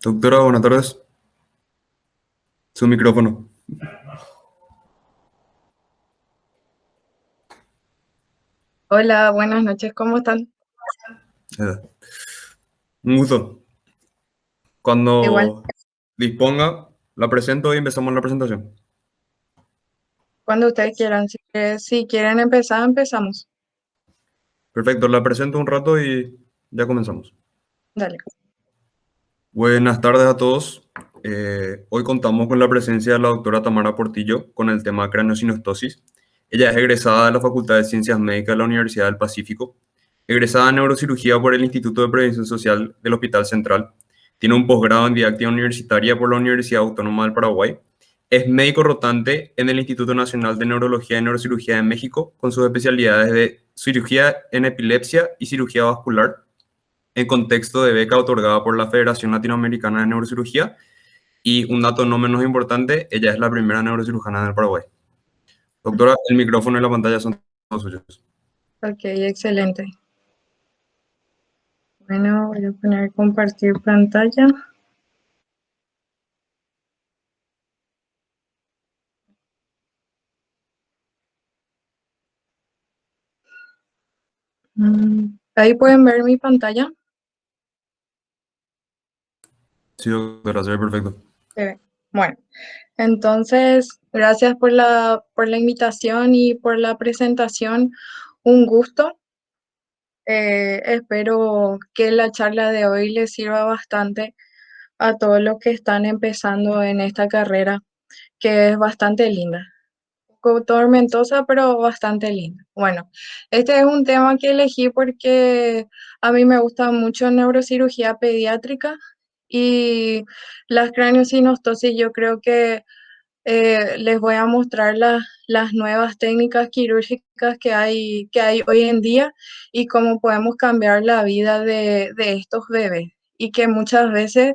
Doctora, buenas tardes. Su micrófono. Hola, buenas noches, ¿cómo están? Eh, un gusto. Igual, Cuando disponga, la presento y empezamos la presentación. cuando ustedes quieran. Si quieren empezar, empezamos. Perfecto, la presento un rato y ya comenzamos. Dale. Buenas tardes a todos. Hoy contamos con la presencia de la doctora Tamara Portillo con el tema craneosinostosis. Ella es egresada de la Facultad de Ciencias Médicas de la Universidad del Pacífico, egresada en neurocirugía por el Instituto de Prevención Social del Hospital Central. Tiene un posgrado en didáctica universitaria por la Universidad Autónoma del Paraguay. Es médico rotante en el Instituto Nacional de Neurología y Neurocirugía de México, con sus especialidades de cirugía en epilepsia y cirugía vascular, en contexto de beca otorgada por la Federación Latinoamericana de Neurocirugía. Y un dato no menos importante, ella es la primera neurocirujana del Paraguay. Doctora, el micrófono y la pantalla son todos suyos. Ok, excelente. Bueno, voy a poner compartir pantalla. Ahí pueden ver mi pantalla. Sí, doctora, se ve perfecto. Se Bueno, entonces, gracias por la invitación y por la presentación. Un gusto. Espero que la charla de hoy les sirva bastante a todos los que están empezando en esta carrera, que es bastante linda. Poco tormentosa, pero bastante linda. Bueno, este es un tema que elegí porque a mí me gusta mucho neurocirugía pediátrica y las craneosinostosis. Yo creo que les voy a mostrar las nuevas técnicas quirúrgicas que hay hoy en día y cómo podemos cambiar la vida de estos bebés. Y que muchas veces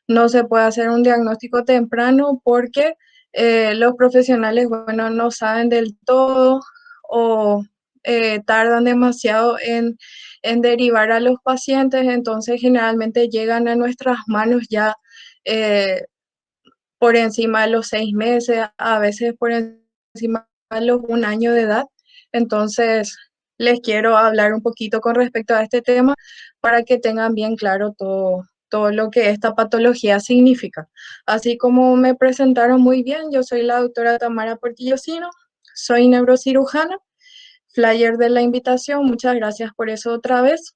no se puede hacer un diagnóstico temprano porque los profesionales, bueno, no saben del todo o tardan demasiado en derivar a los pacientes, entonces generalmente llegan a nuestras manos ya eh, por encima de los 6 meses, a veces por encima de los 1 año de edad. Entonces, les quiero hablar un poquito con respecto a este tema para que tengan bien claro todo lo que esta patología significa. Así como me presentaron muy bien, yo soy la doctora Tamara Portillosino, soy neurocirujana, flyer de la invitación, muchas gracias por eso otra vez.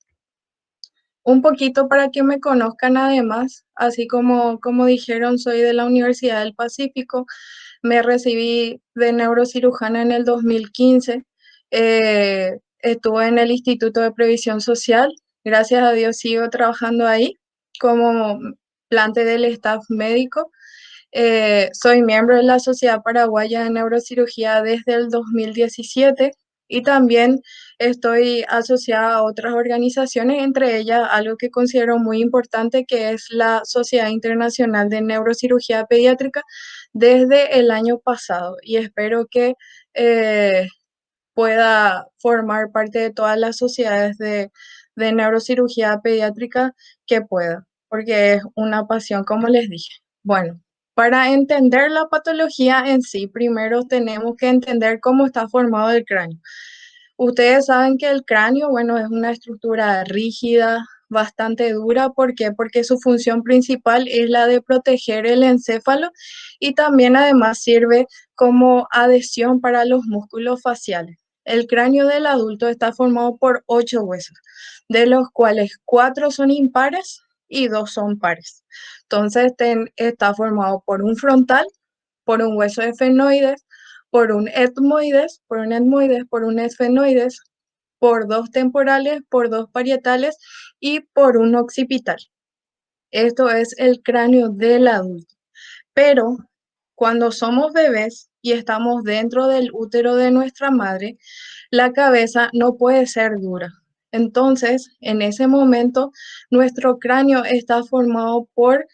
Un poquito para que me conozcan además, así como dijeron, soy de la Universidad del Pacífico, me recibí de neurocirujana en el 2015, estuve en el Instituto de Previsión Social, gracias a Dios sigo trabajando ahí como plante del staff médico. Soy miembro de la Sociedad Paraguaya de Neurocirugía desde el 2017 y también estoy asociada a otras organizaciones, entre ellas algo que considero muy importante, que es la Sociedad Internacional de Neurocirugía Pediátrica desde el año pasado, y espero que eh, pueda formar parte de todas las sociedades de neurocirugía pediátrica que pueda, porque es una pasión, como les dije. Bueno, para entender la patología en sí, primero tenemos que entender cómo está formado el cráneo. Ustedes saben que el cráneo, bueno, es una estructura rígida, bastante dura. ¿Por qué? Porque su función principal es la de proteger el encéfalo y también además sirve como adhesión para los músculos faciales. El cráneo del adulto está formado por 8 huesos, de los cuales 4 son impares y 2 son pares. Entonces, está formado por un frontal, por un hueso efenoides, por un esfenoides, por 2 temporales, por 2 parietales y por un occipital. Esto es el cráneo del adulto. Pero cuando somos bebés y estamos dentro del útero de nuestra madre, la cabeza no puede ser dura. Entonces, en ese momento, nuestro cráneo está formado por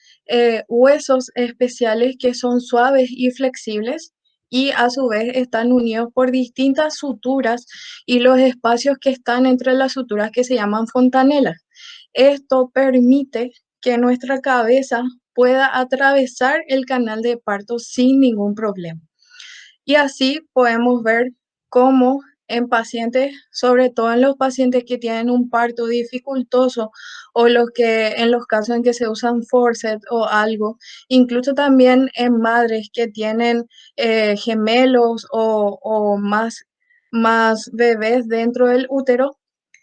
huesos especiales que son suaves y flexibles y a su vez están unidos por distintas suturas y los espacios que están entre las suturas que se llaman fontanelas. Esto permite que nuestra cabeza pueda atravesar el canal de parto sin ningún problema. Y así podemos ver cómo en pacientes, sobre todo en los pacientes que tienen un parto dificultoso o en los casos en que se usan forceps o algo, incluso también en madres que tienen gemelos o más bebés dentro del útero,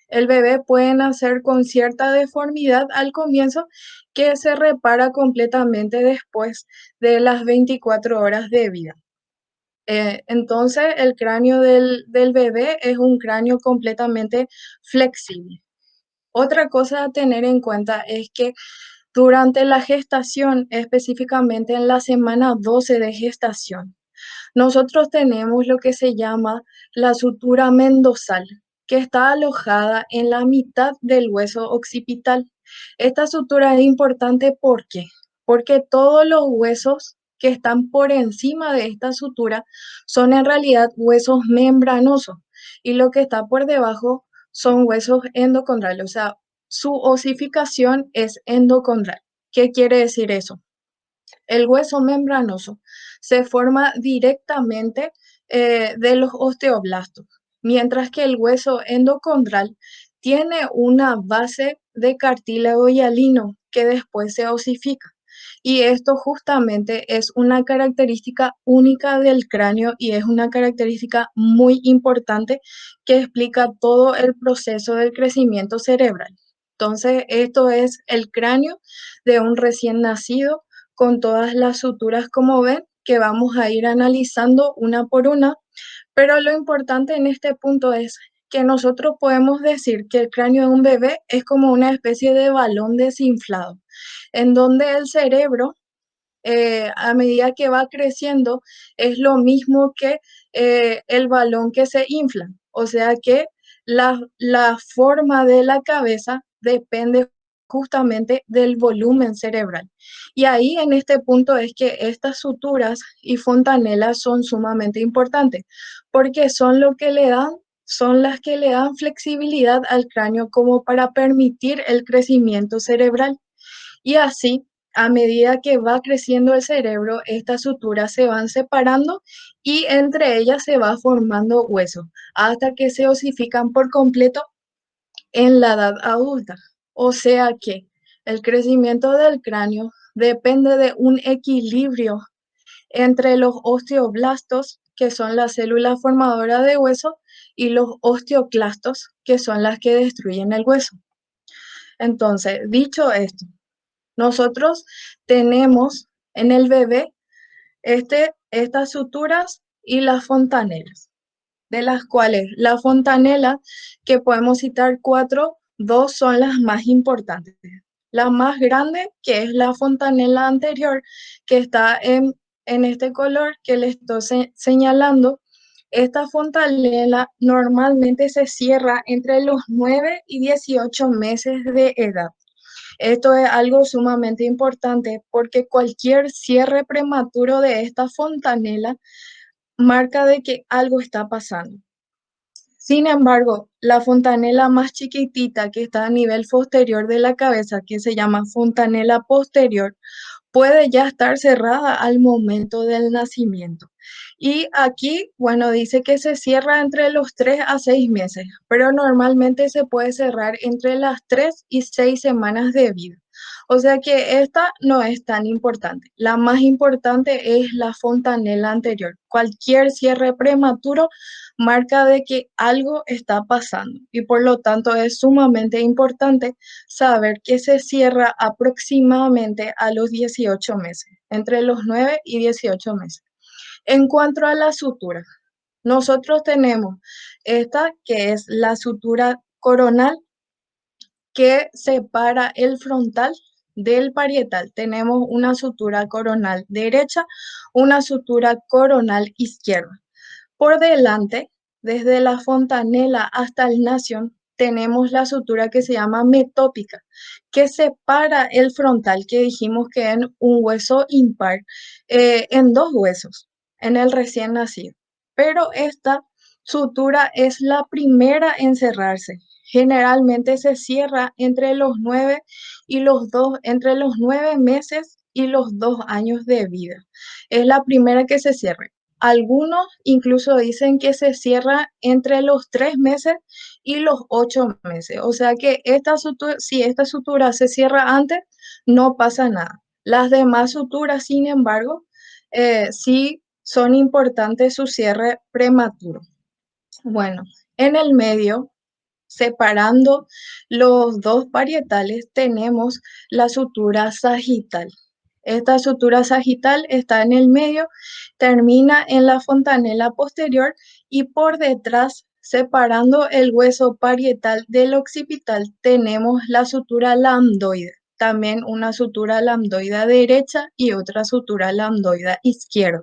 el bebé puede nacer con cierta deformidad al comienzo que se repara completamente después de las 24 horas de vida. Entonces, el cráneo del bebé es un cráneo completamente flexible. Otra cosa a tener en cuenta es que durante la gestación, específicamente en la semana 12 de gestación, nosotros tenemos lo que se llama la sutura mendosal, que está alojada en la mitad del hueso occipital. Esta sutura es importante porque todos los huesos que están por encima de esta sutura son en realidad huesos membranosos y lo que está por debajo son huesos endocondrales, o sea, su osificación es endocondral. ¿Qué quiere decir eso? El hueso membranoso se forma directamente de los osteoblastos, mientras que el hueso endocondral tiene una base de cartílago hialino que después se osifica. Y esto justamente es una característica única del cráneo y es una característica muy importante que explica todo el proceso del crecimiento cerebral. Entonces, esto es el cráneo de un recién nacido con todas las suturas como ven, que vamos a ir analizando una por una, pero lo importante en este punto es que nosotros podemos decir que el cráneo de un bebé es como una especie de balón desinflado, en donde el cerebro, a medida que va creciendo, es lo mismo que el balón que se infla, o sea que la forma de la cabeza depende justamente del volumen cerebral. Y ahí en este punto es que estas suturas y fontanelas son sumamente importantes, porque son las que le dan flexibilidad al cráneo como para permitir el crecimiento cerebral. Y así, a medida que va creciendo el cerebro, estas suturas se van separando y entre ellas se va formando hueso, hasta que se osifican por completo en la edad adulta. O sea que el crecimiento del cráneo depende de un equilibrio entre los osteoblastos, que son las células formadoras de hueso, y los osteoclastos, que son las que destruyen el hueso. Entonces, dicho esto, nosotros tenemos en el bebé estas suturas y las fontanelas, de las cuales la fontanela, que podemos citar cuatro, dos son las más importantes. La más grande, que es la fontanela anterior, que está en este color que le estoy señalando. Esta fontanela normalmente se cierra entre los 9 y 18 meses de edad. Esto es algo sumamente importante porque cualquier cierre prematuro de esta fontanela marca de que algo está pasando. Sin embargo, la fontanela más chiquitita que está a nivel posterior de la cabeza, que se llama fontanela posterior, puede ya estar cerrada al momento del nacimiento. Y aquí, bueno, dice que se cierra entre los 3 a 6 meses, pero normalmente se puede cerrar entre las 3 y 6 semanas de vida. O sea que esta no es tan importante. La más importante es la fontanela anterior. Cualquier cierre prematuro marca de que algo está pasando y por lo tanto es sumamente importante saber que se cierra aproximadamente a los 18 meses, entre los 9 y 18 meses. En cuanto a la sutura, nosotros tenemos esta que es la sutura coronal que separa el frontal del parietal. Tenemos una sutura coronal derecha, una sutura coronal izquierda. Por delante, desde la fontanela hasta el nación, tenemos la sutura que se llama metópica, que separa el frontal, que dijimos que es un hueso impar, en dos huesos, en el recién nacido. Pero esta sutura es la primera en cerrarse. Generalmente se cierra entre los 9 y entre los 9 meses y los 2 años de vida. Es la primera que se cierra. Algunos incluso dicen que se cierra entre los 3 meses y los 8 meses. O sea que si esta sutura se cierra antes, no pasa nada. Las demás suturas, sin embargo, sí son importantes su cierre prematuro. Bueno, en el medio, separando los dos parietales, tenemos la sutura sagital. Esta sutura sagital está en el medio, termina en la fontanela posterior y por detrás, separando el hueso parietal del occipital, tenemos la sutura lambdoide. También una sutura lambdoide derecha y otra sutura lambdoide izquierda.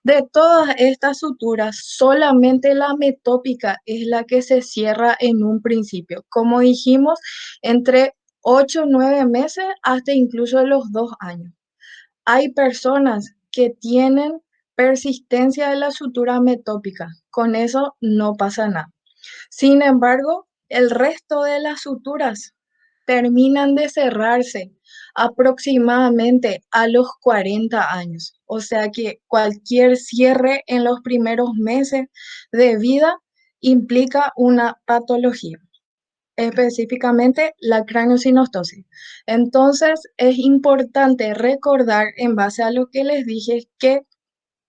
De todas estas suturas, solamente la metópica es la que se cierra en un principio. Como dijimos, entre 8 o 9 meses hasta incluso los 2 años. Hay personas que tienen persistencia de la sutura metópica. Con eso no pasa nada. Sin embargo, el resto de las suturas terminan de cerrarse aproximadamente a los 40 años. O sea que cualquier cierre en los primeros meses de vida implica una patología, específicamente la craneosinostosis. Entonces, es importante recordar, en base a lo que les dije, que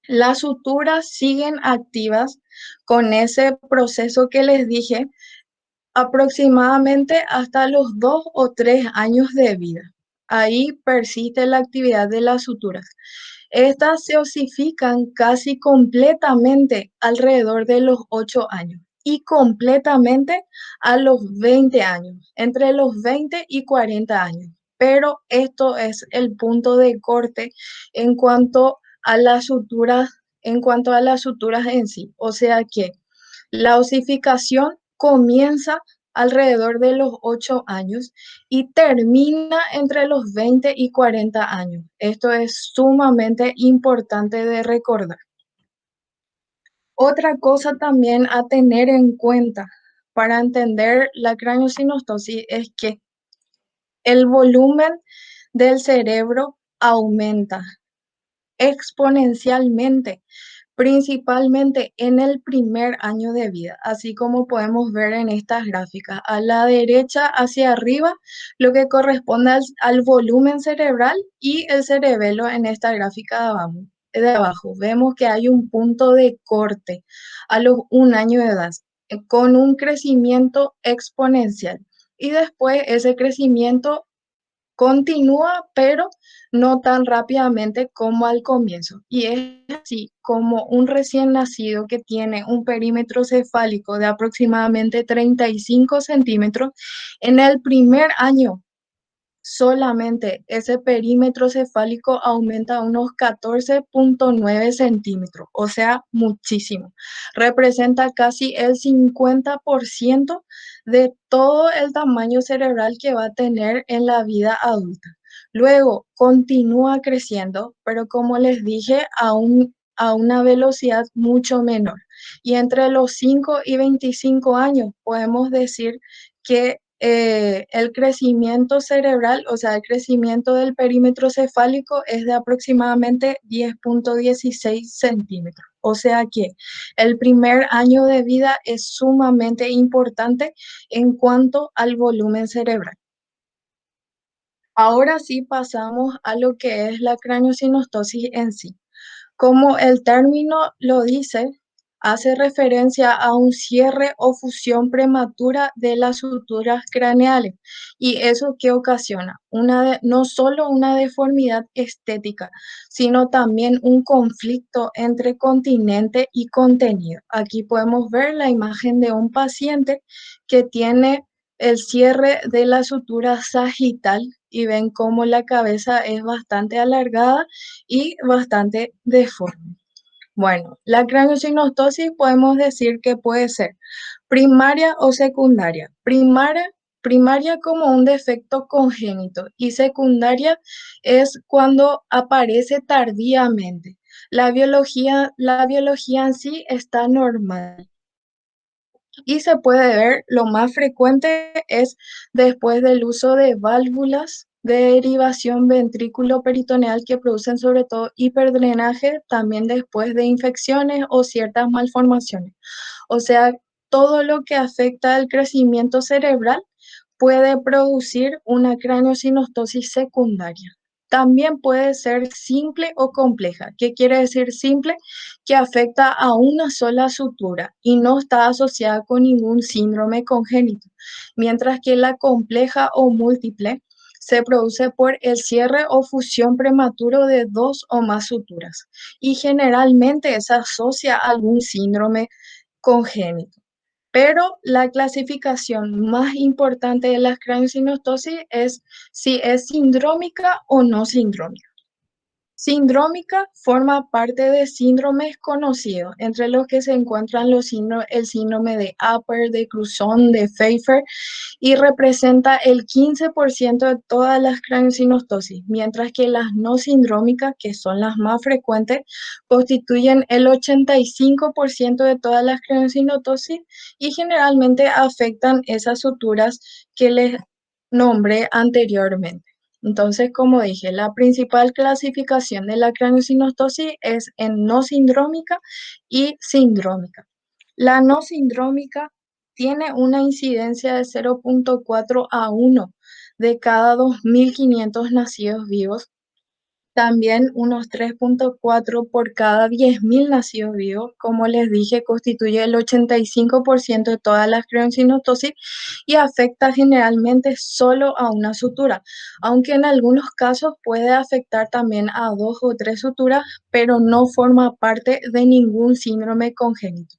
las suturas siguen activas con ese proceso que les dije aproximadamente hasta los 2 o 3 años de vida. Ahí persiste la actividad de las suturas. Estas se osifican casi completamente alrededor de los 8 años y completamente a los 20 años, entre los 20 y 40 años. Pero esto es el punto de corte en cuanto a las suturas, en sí. O sea que la osificación comienza alrededor de los 8 años y termina entre los 20 y 40 años. Esto es sumamente importante de recordar. Otra cosa también a tener en cuenta para entender la craneosinostosis es que el volumen del cerebro aumenta exponencialmente, principalmente en el primer año de vida, así como podemos ver en estas gráficas. A la derecha hacia arriba, lo que corresponde al volumen cerebral y el cerebelo en esta gráfica de abajo. Vemos que hay un punto de corte a los 1 año de edad, con un crecimiento exponencial. Y después ese crecimiento continúa, pero no tan rápidamente como al comienzo. Y es así como un recién nacido que tiene un perímetro cefálico de aproximadamente 35 centímetros, en el primer año solamente ese perímetro cefálico aumenta a unos 14,9 centímetros, o sea, muchísimo. Representa casi el 50% de todo el tamaño cerebral que va a tener en la vida adulta. Luego continúa creciendo, pero como les dije, a una velocidad mucho menor. Y entre los 5 y 25 años podemos decir que el crecimiento cerebral, o sea, el crecimiento del perímetro cefálico es de aproximadamente 10,16 centímetros. O sea que el primer año de vida es sumamente importante en cuanto al volumen cerebral. Ahora sí pasamos a lo que es la craneosinostosis en sí. Como el término lo dice, hace referencia a un cierre o fusión prematura de las suturas craneales. ¿Y eso qué ocasiona? No solo una deformidad estética, sino también un conflicto entre continente y contenido. Aquí podemos ver la imagen de un paciente que tiene el cierre de la sutura sagital y ven cómo la cabeza es bastante alargada y bastante deforme. Bueno, la craneosinostosis podemos decir que puede ser primaria o secundaria. Primaria como un defecto congénito y secundaria es cuando aparece tardíamente. La biología en sí está normal y se puede ver, lo más frecuente es después del uso de válvulas derivación ventrículo-peritoneal que producen sobre todo hiperdrenaje también después de infecciones o ciertas malformaciones. O sea, todo lo que afecta al crecimiento cerebral puede producir una craneosinostosis secundaria. También puede ser simple o compleja. ¿Qué quiere decir simple? Que afecta a una sola sutura y no está asociada con ningún síndrome congénito, mientras que la compleja o múltiple se produce por el cierre o fusión prematuro de dos o más suturas y generalmente se asocia a algún síndrome congénito. Pero la clasificación más importante de la craniosynostosis es si es sindrómica o no sindrómica. Sindrómica forma parte de síndromes conocidos, entre los que se encuentran el síndrome de Upper, de Cruzon, de Pfeiffer, y representa el 15% de todas las craneosinostosis, mientras que las no sindrómicas, que son las más frecuentes, constituyen el 85% de todas las craneosinostosis y generalmente afectan esas suturas que les nombré anteriormente. Entonces, como dije, la principal clasificación de la craneosinostosis es en no sindrómica y sindrómica. La no sindrómica tiene una incidencia de 0,4 a 1 de cada 2.500 nacidos vivos, también unos 3,4 por cada 10.000 nacidos vivos. Como les dije, constituye el 85% de todas las craneosinostosis y afecta generalmente solo a una sutura, aunque en algunos casos puede afectar también a dos o tres suturas, pero no forma parte de ningún síndrome congénito.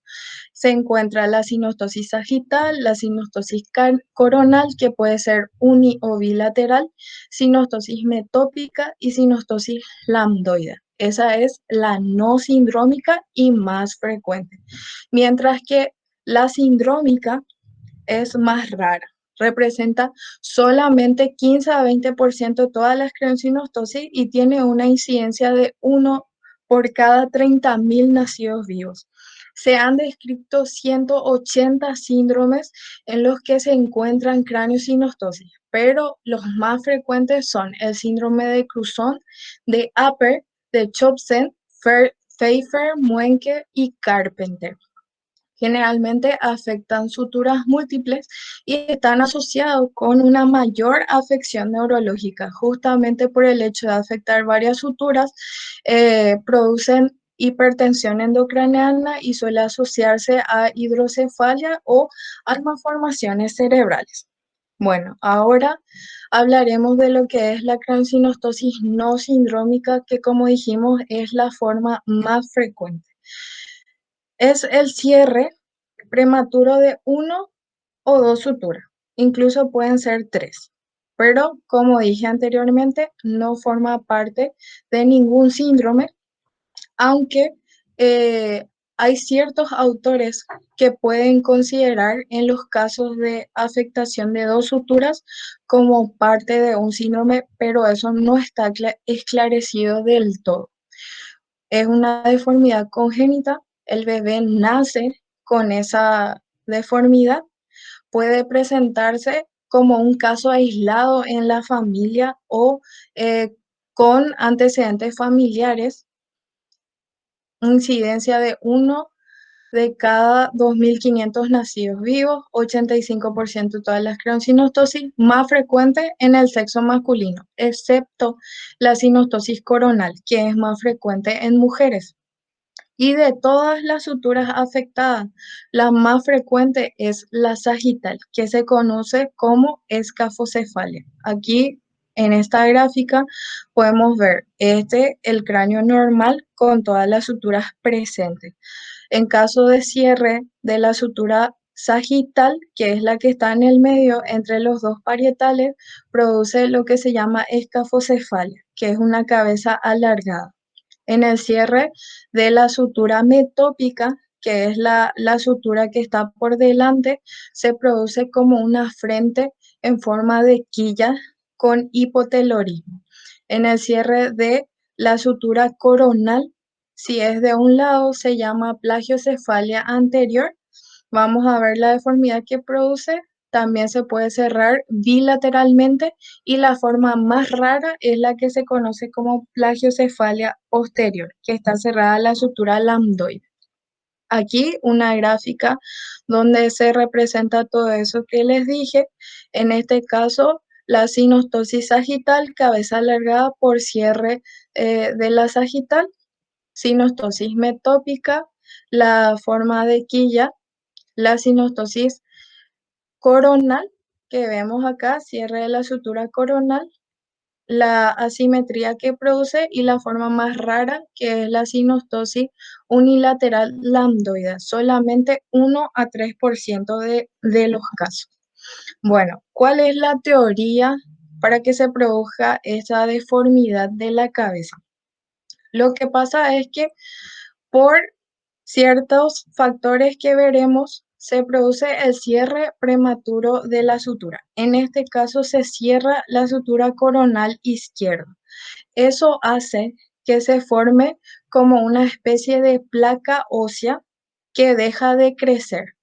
Se encuentra la sinostosis sagital, la sinostosis coronal, que puede ser uni o bilateral, sinostosis metópica y sinostosis lambdoide. Esa es la no sindrómica y más frecuente. Mientras que la sindrómica es más rara. Representa solamente 15 a 20% de todas las craneosinostosis y tiene una incidencia de 1 por cada 30.000 nacidos vivos. Se han descrito 180 síndromes en los que se encuentran craneosinostosis, pero los más frecuentes son el síndrome de Cruzon, de Upper, de Chopsen, Pfeiffer, Muenke y Carpenter. Generalmente afectan suturas múltiples y están asociados con una mayor afección neurológica, justamente por el hecho de afectar varias suturas, producen hipertensión endocraniana y suele asociarse a hidrocefalia o a malformaciones cerebrales. Bueno, ahora hablaremos de lo que es la craneosinostosis no sindrómica, que como dijimos es la forma más frecuente. Es el cierre prematuro de uno o dos suturas, incluso pueden ser tres, pero como dije anteriormente, no forma parte de ningún síndrome, aunque eh, hay ciertos autores que pueden considerar en los casos de afectación de dos suturas como parte de un síndrome, pero eso no está esclarecido del todo. Es una deformidad congénita, el bebé nace con esa deformidad, puede presentarse como un caso aislado en la familia o con antecedentes familiares, incidencia de uno de cada 2.500 nacidos vivos, 85% de todas las craneosinostosis, más frecuente en el sexo masculino, excepto la sinostosis coronal, que es más frecuente en mujeres. Y de todas las suturas afectadas, la más frecuente es la sagital, que se conoce como escafocefalia. Aquí en esta gráfica podemos ver el cráneo normal con todas las suturas presentes. En caso de cierre de la sutura sagital, que es la que está en el medio entre los dos parietales, produce lo que se llama escafocefalia, que es una cabeza alargada. En el cierre de la sutura metópica, que es la sutura que está por delante, se produce como una frente en forma de quilla con hipotelorismo. En el cierre de la sutura coronal, si es de un lado, se llama plagiocefalia anterior. Vamos a ver la deformidad que produce también se puede cerrar bilateralmente y la forma más rara es la que se conoce como plagiocefalia posterior, que está cerrada la sutura lambdoide. Aquí una gráfica donde se representa todo eso que les dije. En este caso, la sinostosis sagital, cabeza alargada por cierre de la sagital, sinostosis metópica, la forma de quilla, la sinostosis coronal, que vemos acá, cierre de la sutura coronal, la asimetría que produce y la forma más rara, que es la sinostosis unilateral lambdoide, solamente 1 a 3% de los casos. Bueno, ¿cuál es la teoría para que se produzca esa deformidad de la cabeza? Lo que pasa es que por ciertos factores que veremos, se produce el cierre prematuro de la sutura. En este caso se cierra la sutura coronal izquierda. Eso hace que se forme como una especie de placa ósea que deja de crecer.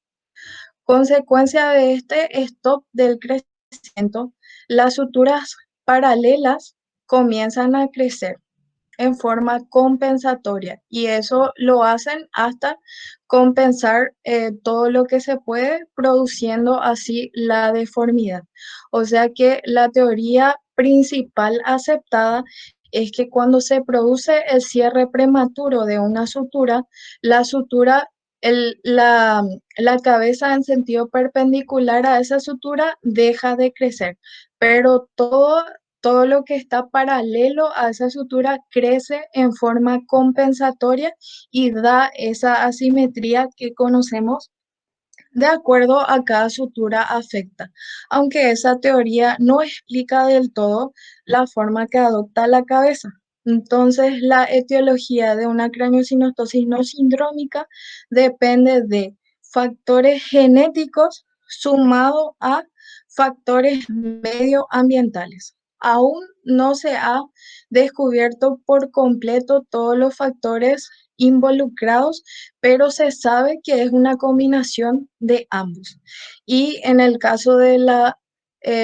Consecuencia de este stop del crecimiento, las suturas paralelas comienzan a crecer en forma compensatoria y eso lo hacen hasta compensar todo lo que se puede, produciendo así la deformidad. O sea que la teoría principal aceptada es que cuando se produce el cierre prematuro de una sutura, la sutura, la cabeza en sentido perpendicular a esa sutura deja de crecer, pero todo lo que está paralelo a esa sutura crece en forma compensatoria y da esa asimetría que conocemos de acuerdo a cada sutura afecta, aunque esa teoría no explica del todo la forma que adopta la cabeza. Entonces, la etiología de una craneosinostosis no sindrómica depende de factores genéticos sumados a factores medioambientales. Aún no se ha descubierto por completo todos los factores involucrados, pero se sabe que es una combinación de ambos. Y en el caso de la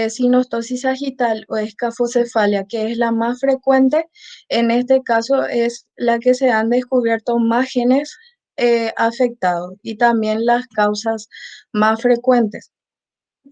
sinostosis sagital o escafocefalia, que es la más frecuente, en este caso es la que se han descubierto más genes afectados y también las causas más frecuentes.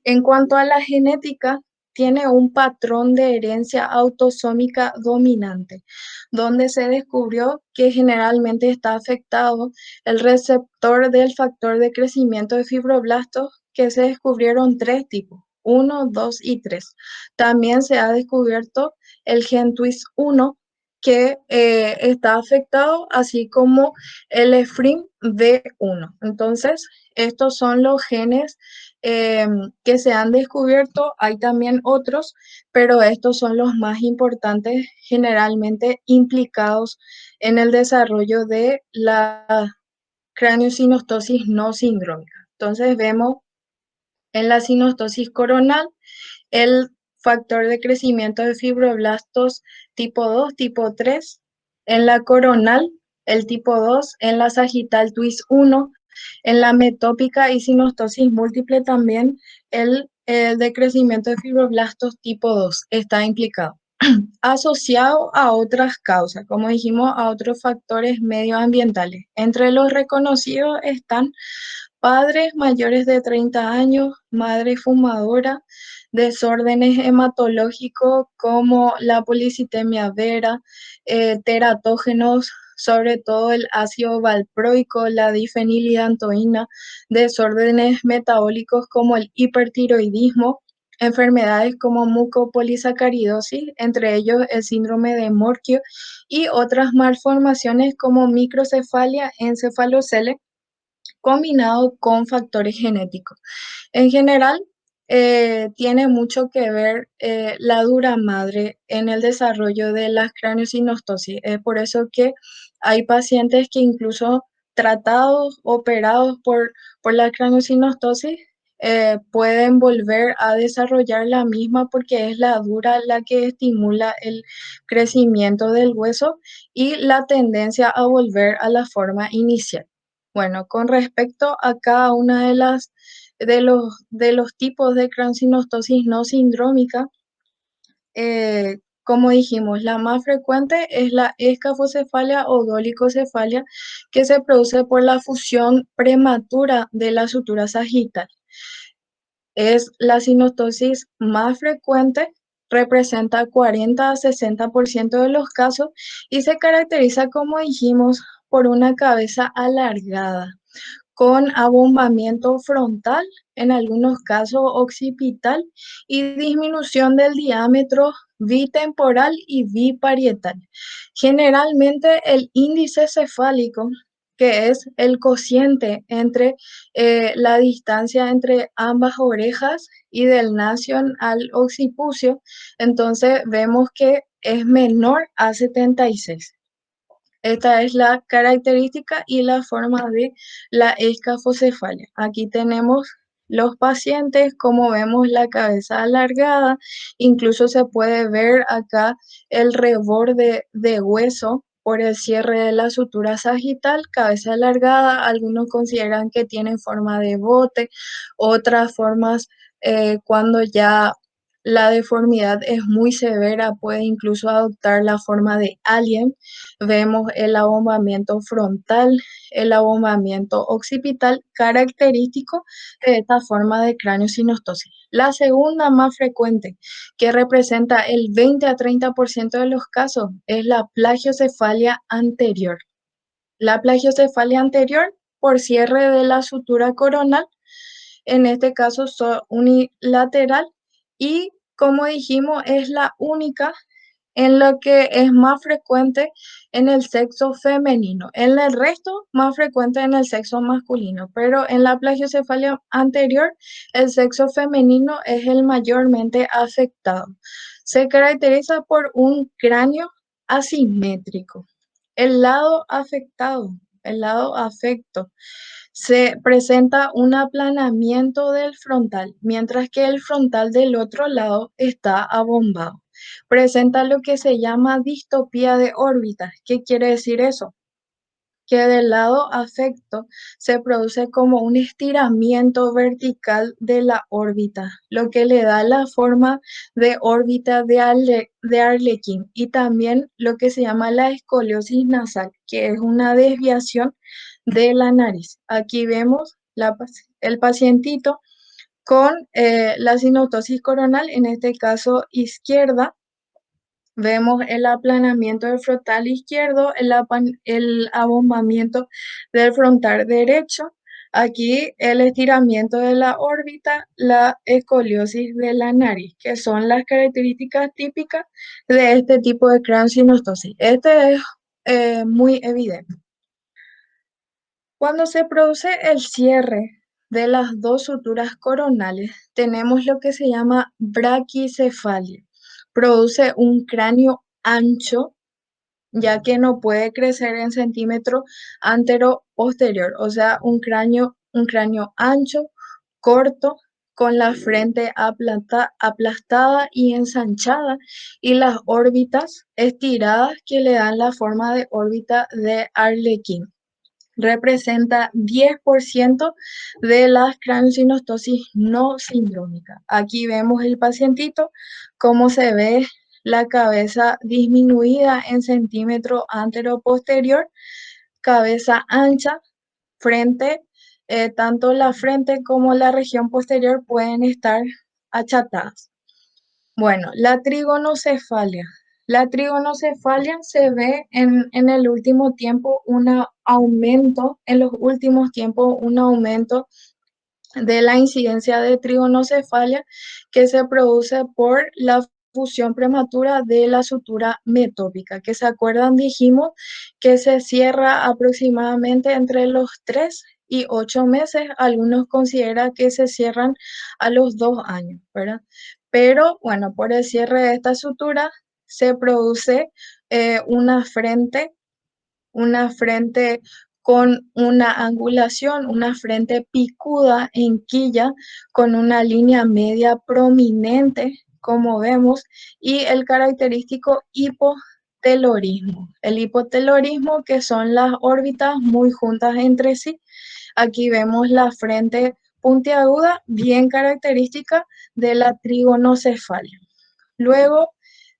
En cuanto a la genética, tiene un patrón de herencia autosómica dominante, donde se descubrió que generalmente está afectado el receptor del factor de crecimiento de fibroblastos, que se descubrieron tres tipos, uno, 2 y 3. También se ha descubierto el gen TWIS1, que está afectado, así como el EphRIM-B1. Entonces, estos son los genes eh, que se han descubierto. Hay también otros, pero estos son los más importantes, generalmente implicados en el desarrollo de la craneosinostosis no sindrómica. Entonces vemos en la sinostosis coronal el factor de crecimiento de fibroblastos tipo 2, tipo 3, en la coronal el tipo 2, en la sagital TWIS1, en la metópica y sinostosis múltiple también el decrecimiento de fibroblastos tipo 2 está implicado, asociado a otras causas, como dijimos, a otros factores medioambientales. Entre los reconocidos están padres mayores de 30 años, madre fumadora, desórdenes hematológicos como la policitemia vera, teratógenos, sobre todo el ácido valproico, la difenilidantoína, desórdenes metabólicos como el hipertiroidismo, enfermedades como mucopolisacaridosis, entre ellos el síndrome de Morquio y otras malformaciones como microcefalia, encefalocele, combinado con factores genéticos. En general, tiene mucho que ver la dura madre en el desarrollo de las craneosinostosis. Es por eso que hay pacientes que incluso tratados, operados por la craneosinostosis, pueden volver a desarrollar la misma porque es la dura la que estimula el crecimiento del hueso y la tendencia a volver a la forma inicial. Bueno, con respecto a cada una de las de los tipos de craneosinostosis no sindrómica, como dijimos, la más frecuente es la escafocefalia o dolicocefalia, que se produce por la fusión prematura de la sutura sagital. Es la sinostosis más frecuente, representa 40 a 60% de los casos y se caracteriza, como dijimos, por una cabeza alargada con abombamiento frontal, en algunos casos occipital, y disminución del diámetro bitemporal y biparietal. Generalmente el índice cefálico, que es el cociente entre la distancia entre ambas orejas y del nasion al occipucio, entonces vemos que es menor a 76. Esta es la característica y la forma de la escafocefalia. Aquí tenemos los pacientes, como vemos la cabeza alargada, incluso se puede ver acá el reborde de hueso por el cierre de la sutura sagital, cabeza alargada, algunos consideran que tienen forma de bote, otras formas cuando ya la deformidad es muy severa, puede incluso adoptar la forma de alien. Vemos el abombamiento frontal, el abombamiento occipital, característico de esta forma de craneosinostosis. La segunda más frecuente, que representa el 20 a 30% de los casos, es la plagiocefalia anterior. La plagiocefalia anterior por cierre de la sutura coronal, en este caso unilateral, y como dijimos, es la única en lo que es más frecuente en el sexo femenino. En el resto, más frecuente en el sexo masculino, pero en la plagiocefalia anterior, el sexo femenino es el mayormente afectado. Se caracteriza por un cráneo asimétrico. El lado afectado, el lado afecto, se presenta un aplanamiento del frontal, mientras que el frontal del otro lado está abombado. Presenta lo que se llama distopía de órbitas. ¿Qué quiere decir eso? Que del lado afecto se produce como un estiramiento vertical de la órbita, lo que le da la forma de órbita de Arlequín, y también lo que se llama la escoliosis nasal, que es una desviación de la nariz. Aquí vemos el pacientito con la sinostosis coronal, en este caso izquierda. Vemos el aplanamiento del frontal izquierdo, el abombamiento del frontal derecho. Aquí el estiramiento de la órbita, la escoliosis de la nariz, que son las características típicas de este tipo de craneosinostosis. Este es muy evidente. Cuando se produce el cierre de las dos suturas coronales, tenemos lo que se llama braquicefalia. Produce un cráneo ancho, ya que no puede crecer en centímetro antero-posterior, o sea, un cráneo ancho, corto, con la frente aplastada y ensanchada, y las órbitas estiradas que le dan la forma de órbita de Arlequín. Representa 10% de las craneosinostosis no sindrómicas. Aquí vemos el pacientito, cómo se ve la cabeza disminuida en centímetro antero-posterior, cabeza ancha, frente, tanto la frente como la región posterior pueden estar achatadas. Bueno, la trigonocefalia. La trigonocefalia se ve en el último tiempo un aumento, en los últimos tiempos un aumento de la incidencia de trigonocefalia, que se produce por la fusión prematura de la sutura metópica, que se acuerdan, dijimos que se cierra aproximadamente entre los 3 y 8 meses. Algunos consideran que se cierran a los 2 años, ¿verdad? Pero bueno, por el cierre de esta sutura se produce una frente con una angulación, una frente picuda en quilla, con una línea media prominente, como vemos, y el característico hipotelorismo. El hipotelorismo, que son las órbitas muy juntas entre sí. Aquí vemos la frente puntiaguda, bien característica de la trigonocefalia. Luego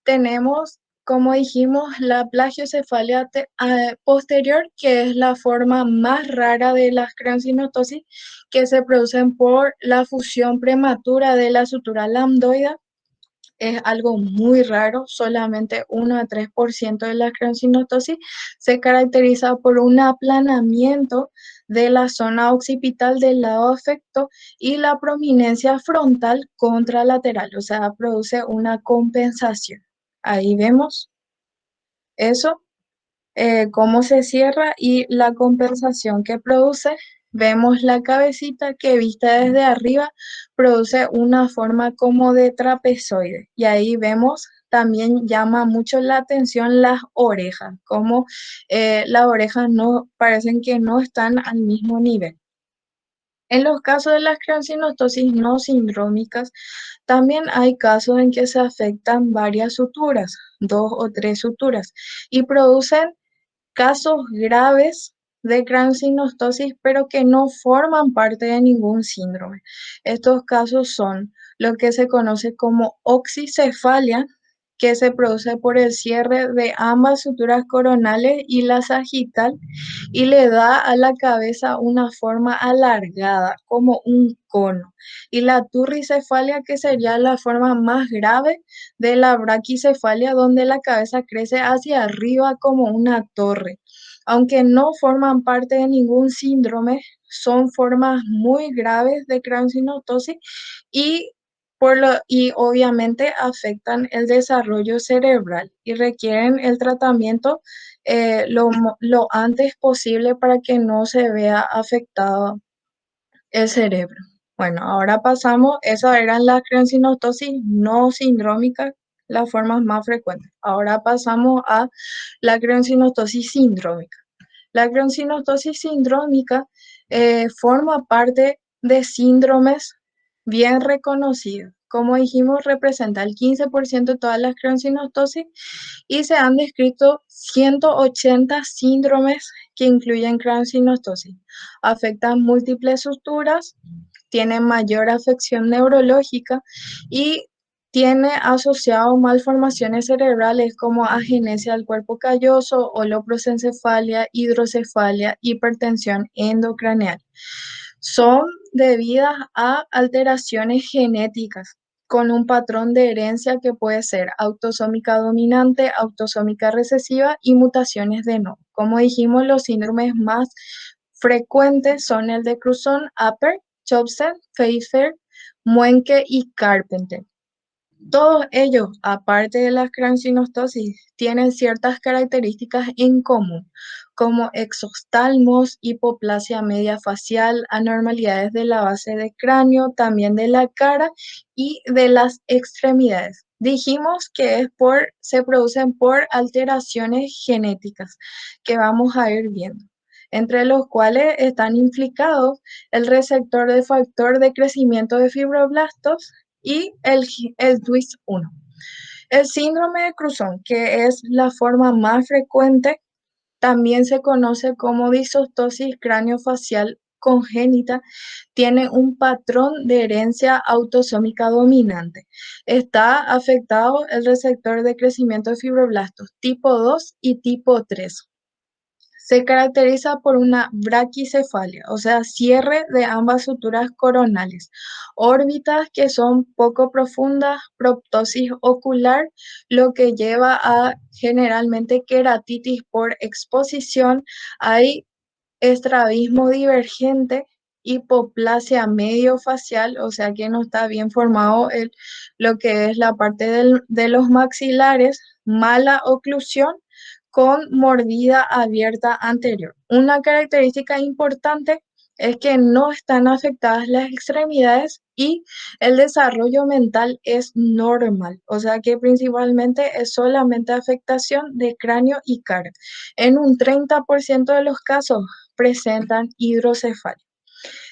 tenemos, como dijimos, la plagiocefalia posterior, que es la forma más rara de las craneosynostosis, que se producen por la fusión prematura de la sutura lambdoide. Es algo muy raro, solamente 1 a 3% de la craneosynostosis se caracteriza por un aplanamiento de la zona occipital del lado afecto y la prominencia frontal contralateral, o sea, produce una compensación. Ahí vemos eso, cómo se cierra y la compensación que produce. Vemos la cabecita que vista desde arriba produce una forma como de trapezoide. Y ahí vemos, también llama mucho la atención las orejas, como las orejas no parecen que no están al mismo nivel. En los casos de las craneosynostosis no sindrómicas, también hay casos en que se afectan varias suturas, 2 o 3 suturas, y producen casos graves de craneosynostosis, pero que no forman parte de ningún síndrome. Estos casos son lo que se conoce como oxicefalia, que se produce por el cierre de ambas suturas coronales y la sagital, y le da a la cabeza una forma alargada, como un cono. Y la turricefalia, que sería la forma más grave de la braquicefalia, donde la cabeza crece hacia arriba como una torre. Aunque no forman parte de ningún síndrome, son formas muy graves de craneosynostosis y, y obviamente afectan el desarrollo cerebral y requieren el tratamiento lo antes posible para que no se vea afectado el cerebro. Bueno, ahora pasamos, esas eran las craneosynostosis no sindrómicas, las formas más frecuentes. Ahora pasamos a la craneosynostosis sindrómica. La craneosynostosis sindrómica forma parte de síndromes bien reconocidos. Como dijimos, representa el 15% de todas las craneosynostosis y se han descrito 180 síndromes que incluyen craneosynostosis. Afectan múltiples suturas, tienen mayor afección neurológica y tiene asociado malformaciones cerebrales como agenesia del cuerpo calloso, holoprosencefalia, hidrocefalia, hipertensión endocraneal. Son debidas a alteraciones genéticas con un patrón de herencia que puede ser autosómica dominante, autosómica recesiva y mutaciones de no. Como dijimos, los síndromes más frecuentes son el de Cruzon, Apert, Chobsen, Pfeiffer, Muenke y Carpenter. Todos ellos, aparte de las craneosynostosis, tienen ciertas características en común, como exoftalmos, hipoplasia media facial, anormalidades de la base del cráneo, también de la cara y de las extremidades. Dijimos que se producen por alteraciones genéticas que vamos a ir viendo, entre los cuales están implicados el receptor de factor de crecimiento de fibroblastos y el TWIS1. El síndrome de Cruzon, que es la forma más frecuente, también se conoce como disostosis craneofacial congénita, tiene un patrón de herencia autosómica dominante. Está afectado el receptor de crecimiento de fibroblastos tipo 2 y tipo 3. Se caracteriza por una braquicefalia, o sea, cierre de ambas suturas coronales, órbitas que son poco profundas, proptosis ocular, lo que lleva a generalmente queratitis por exposición. Hay estrabismo divergente, hipoplasia mediofacial, o sea que no está bien formado lo que es la parte de los maxilares, mala oclusión con mordida abierta anterior. Una característica importante es que no están afectadas las extremidades y el desarrollo mental es normal, o sea que principalmente es solamente afectación de cráneo y cara. En un 30% de los casos presentan hidrocefalia.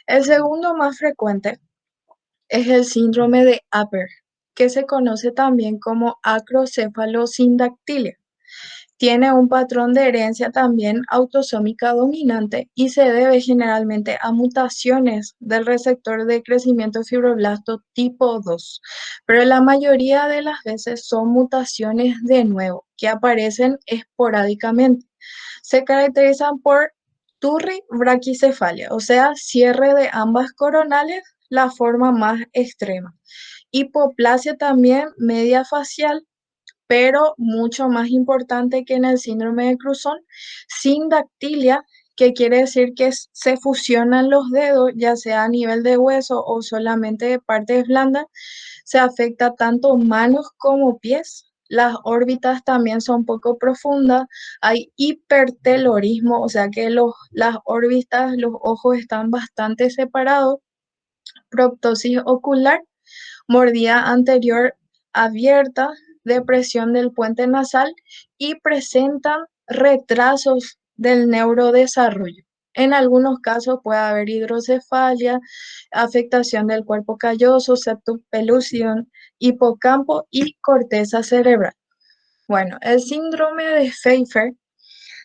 El segundo más frecuente es el síndrome de Apert, que se conoce también como acrocefalosindactilia. Tiene un patrón de herencia también autosómica dominante y se debe generalmente a mutaciones del receptor de crecimiento fibroblasto tipo 2, pero la mayoría de las veces son mutaciones de nuevo que aparecen esporádicamente. Se caracterizan por turri-braquicefalia, o sea, cierre de ambas coronales, la forma más extrema. Hipoplasia también media facial, pero mucho más importante que en el síndrome de Cruzón, sindactilia, que quiere decir que se fusionan los dedos, ya sea a nivel de hueso o solamente de partes blandas, se afecta tanto manos como pies. Las órbitas también son poco profundas, hay hipertelorismo, o sea que las órbitas, los ojos están bastante separados, proptosis ocular, mordida anterior abierta, depresión del puente nasal y presentan retrasos del neurodesarrollo. En algunos casos puede haber hidrocefalia, afectación del cuerpo calloso, septum pellucidum, hipocampo y corteza cerebral. Bueno, el síndrome de Pfeiffer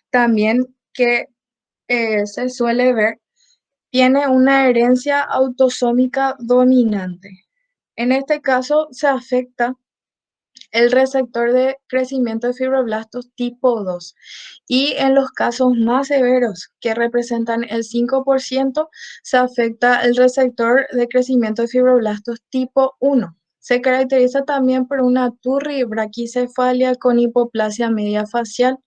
también que se suele ver tiene una herencia autosómica dominante. En este caso se afecta el receptor de crecimiento de fibroblastos tipo 2 y en los casos más severos, que representan el 5%, se afecta el receptor de crecimiento de fibroblastos tipo 1. Se caracteriza también por una turribraquicefalia con hipoplasia media facial.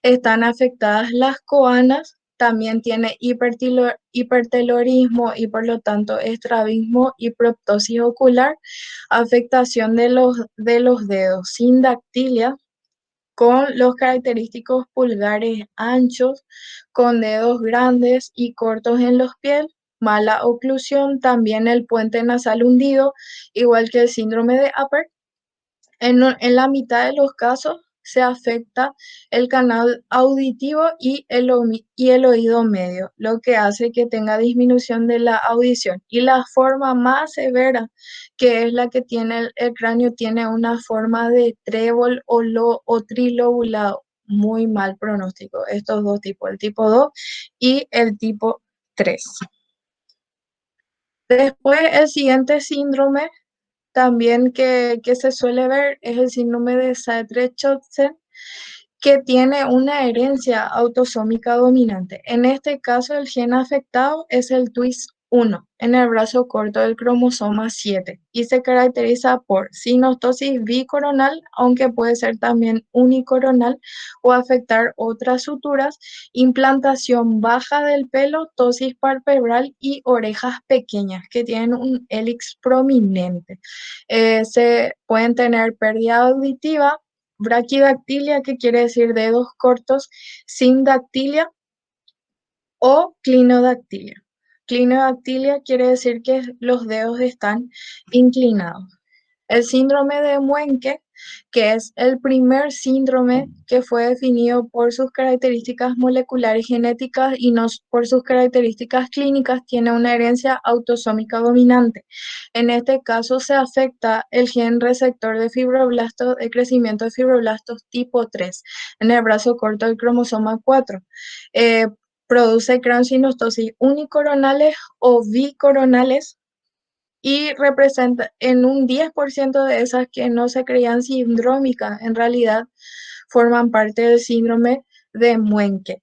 Están afectadas las coanas, también tiene hipertelorismo y por lo tanto estrabismo y proptosis ocular, afectación de los dedos, sindactilia, con los característicos pulgares anchos, con dedos grandes y cortos en los pies, mala oclusión, también el puente nasal hundido, igual que el síndrome de Upper. En la mitad de los casos se afecta el canal auditivo y el oído medio, lo que hace que tenga disminución de la audición. Y la forma más severa, que es la que tiene el cráneo, tiene una forma de trébol o trilobulado. Muy mal pronóstico. Estos dos tipos, el tipo 2 y el tipo 3. Después, el siguiente síndrome también que se suele ver es el síndrome de Sartre-Johnson, que tiene una herencia autosómica dominante. En este caso, el gen afectado es el TWIS1 en el brazo corto del cromosoma 7 y se caracteriza por sinostosis bicoronal, aunque puede ser también unicoronal o afectar otras suturas, implantación baja del pelo, tosis palpebral y orejas pequeñas que tienen un hélix prominente. Se pueden tener pérdida auditiva, braquidactilia, que quiere decir dedos cortos, sindactilia o clinodactilia. Clinodactilia quiere decir que los dedos están inclinados. El síndrome de Muenke, que es el primer síndrome que fue definido por sus características moleculares genéticas y no por sus características clínicas, tiene una herencia autosómica dominante. En este caso se afecta el gen receptor de fibroblastos, de crecimiento de fibroblastos tipo 3 en el brazo corto del cromosoma 4. Eh, Produce craneosinostosis unicoronales o bicoronales y representa en un 10% de esas que no se creían sindrómicas, en realidad forman parte del síndrome de Muenke.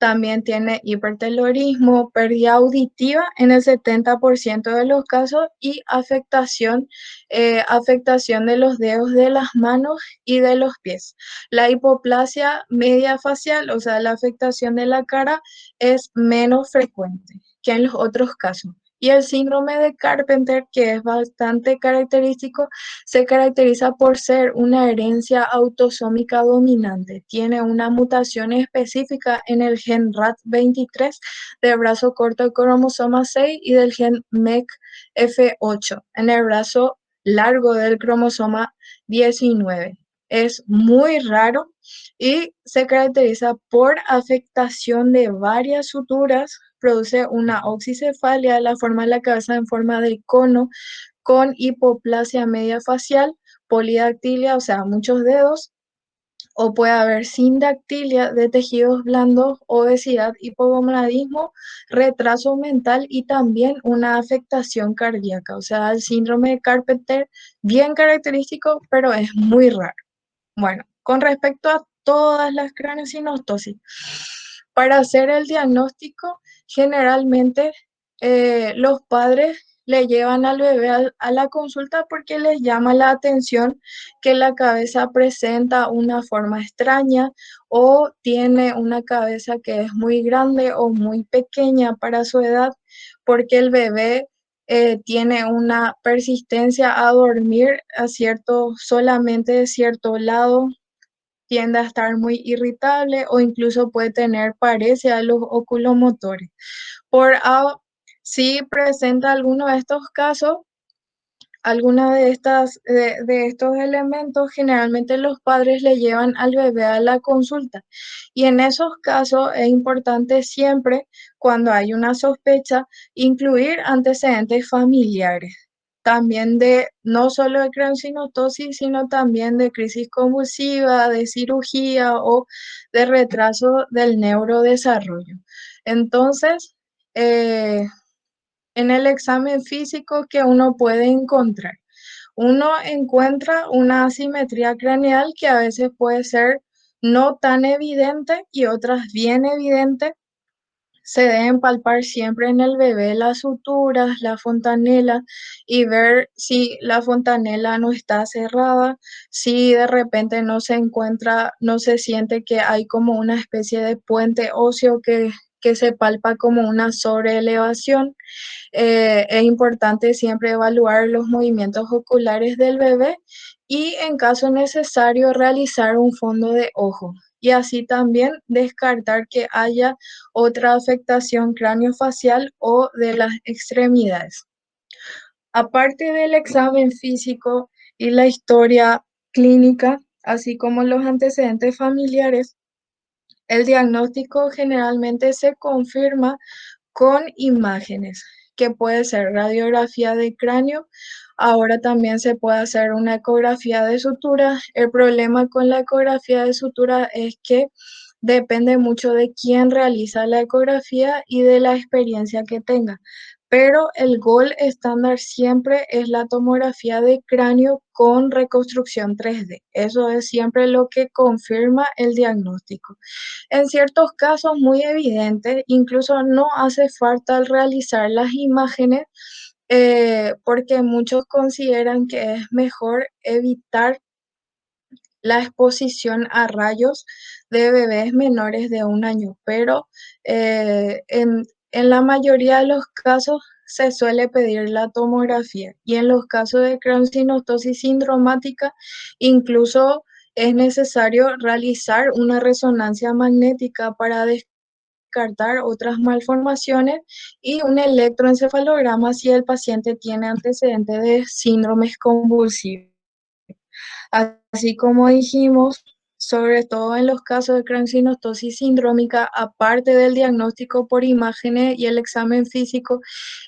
También tiene hipertelorismo, pérdida auditiva en el 70% de los casos y afectación de los dedos de las manos y de los pies. La hipoplasia media facial, o sea, la afectación de la cara, es menos frecuente que en los otros casos. Y el síndrome de Carpenter, que es bastante característico, se caracteriza por ser una herencia autosómica dominante. Tiene una mutación específica en el gen RAT23 del brazo corto del cromosoma 6 y del gen MECF8 en el brazo largo del cromosoma 19. Es muy raro y se caracteriza por afectación de varias suturas, produce una oxicefalia, la forma de la cabeza en forma de cono, con hipoplasia media facial, polidactilia, o sea, muchos dedos, o puede haber sindactilia de tejidos blandos, obesidad, hipogonadismo, retraso mental y también una afectación cardíaca. O sea, el síndrome de Carpenter, bien característico, pero es muy raro. Bueno, con respecto a todas las craniosynostosis, para hacer el diagnóstico, generalmente los padres le llevan al bebé a la consulta porque les llama la atención que la cabeza presenta una forma extraña o tiene una cabeza que es muy grande o muy pequeña para su edad, porque el bebé tiene una persistencia a dormir solamente de cierto lado, tiende a estar muy irritable o incluso puede tener paresia a los oculomotores. Por si presenta alguno de estos casos, alguna de estos elementos, generalmente los padres le llevan al bebé a la consulta. Y en esos casos es importante siempre, cuando hay una sospecha, incluir antecedentes familiares. También de no solo de craniosynostosis, sino también de crisis convulsiva, de cirugía o de retraso del neurodesarrollo. Entonces, eh, en el examen físico que uno puede encontrar, uno encuentra una asimetría craneal que a veces puede ser no tan evidente y otras bien evidente. Se deben palpar siempre en el bebé las suturas, la fontanela y ver si la fontanela no está cerrada, si de repente no se encuentra, no se siente que hay como una especie de puente óseo que se palpa como una sobreelevación. Es importante siempre evaluar los movimientos oculares del bebé y en caso necesario realizar un fondo de ojo y así también descartar que haya otra afectación craneofacial o de las extremidades. Aparte del examen físico y la historia clínica, así como los antecedentes familiares, el diagnóstico generalmente se confirma con imágenes, que puede ser radiografía de cráneo. Ahora también se puede hacer una ecografía de sutura. El problema con la ecografía de sutura es que depende mucho de quién realiza la ecografía y de la experiencia que tenga. Pero el gol estándar siempre es la tomografía de cráneo con reconstrucción 3D. Eso es siempre lo que confirma el diagnóstico. En ciertos casos muy evidentes, incluso no hace falta realizar las imágenes porque muchos consideran que es mejor evitar la exposición a rayos de bebés menores de 1 año, pero en la mayoría de los casos se suele pedir la tomografía y en los casos de craniosynostosis sindromática incluso es necesario realizar una resonancia magnética para descartar otras malformaciones y un electroencefalograma si el paciente tiene antecedentes de síndromes convulsivos. Así como dijimos, sobre todo en los casos de craniosynostosis sindrómica, aparte del diagnóstico por imágenes y el examen físico,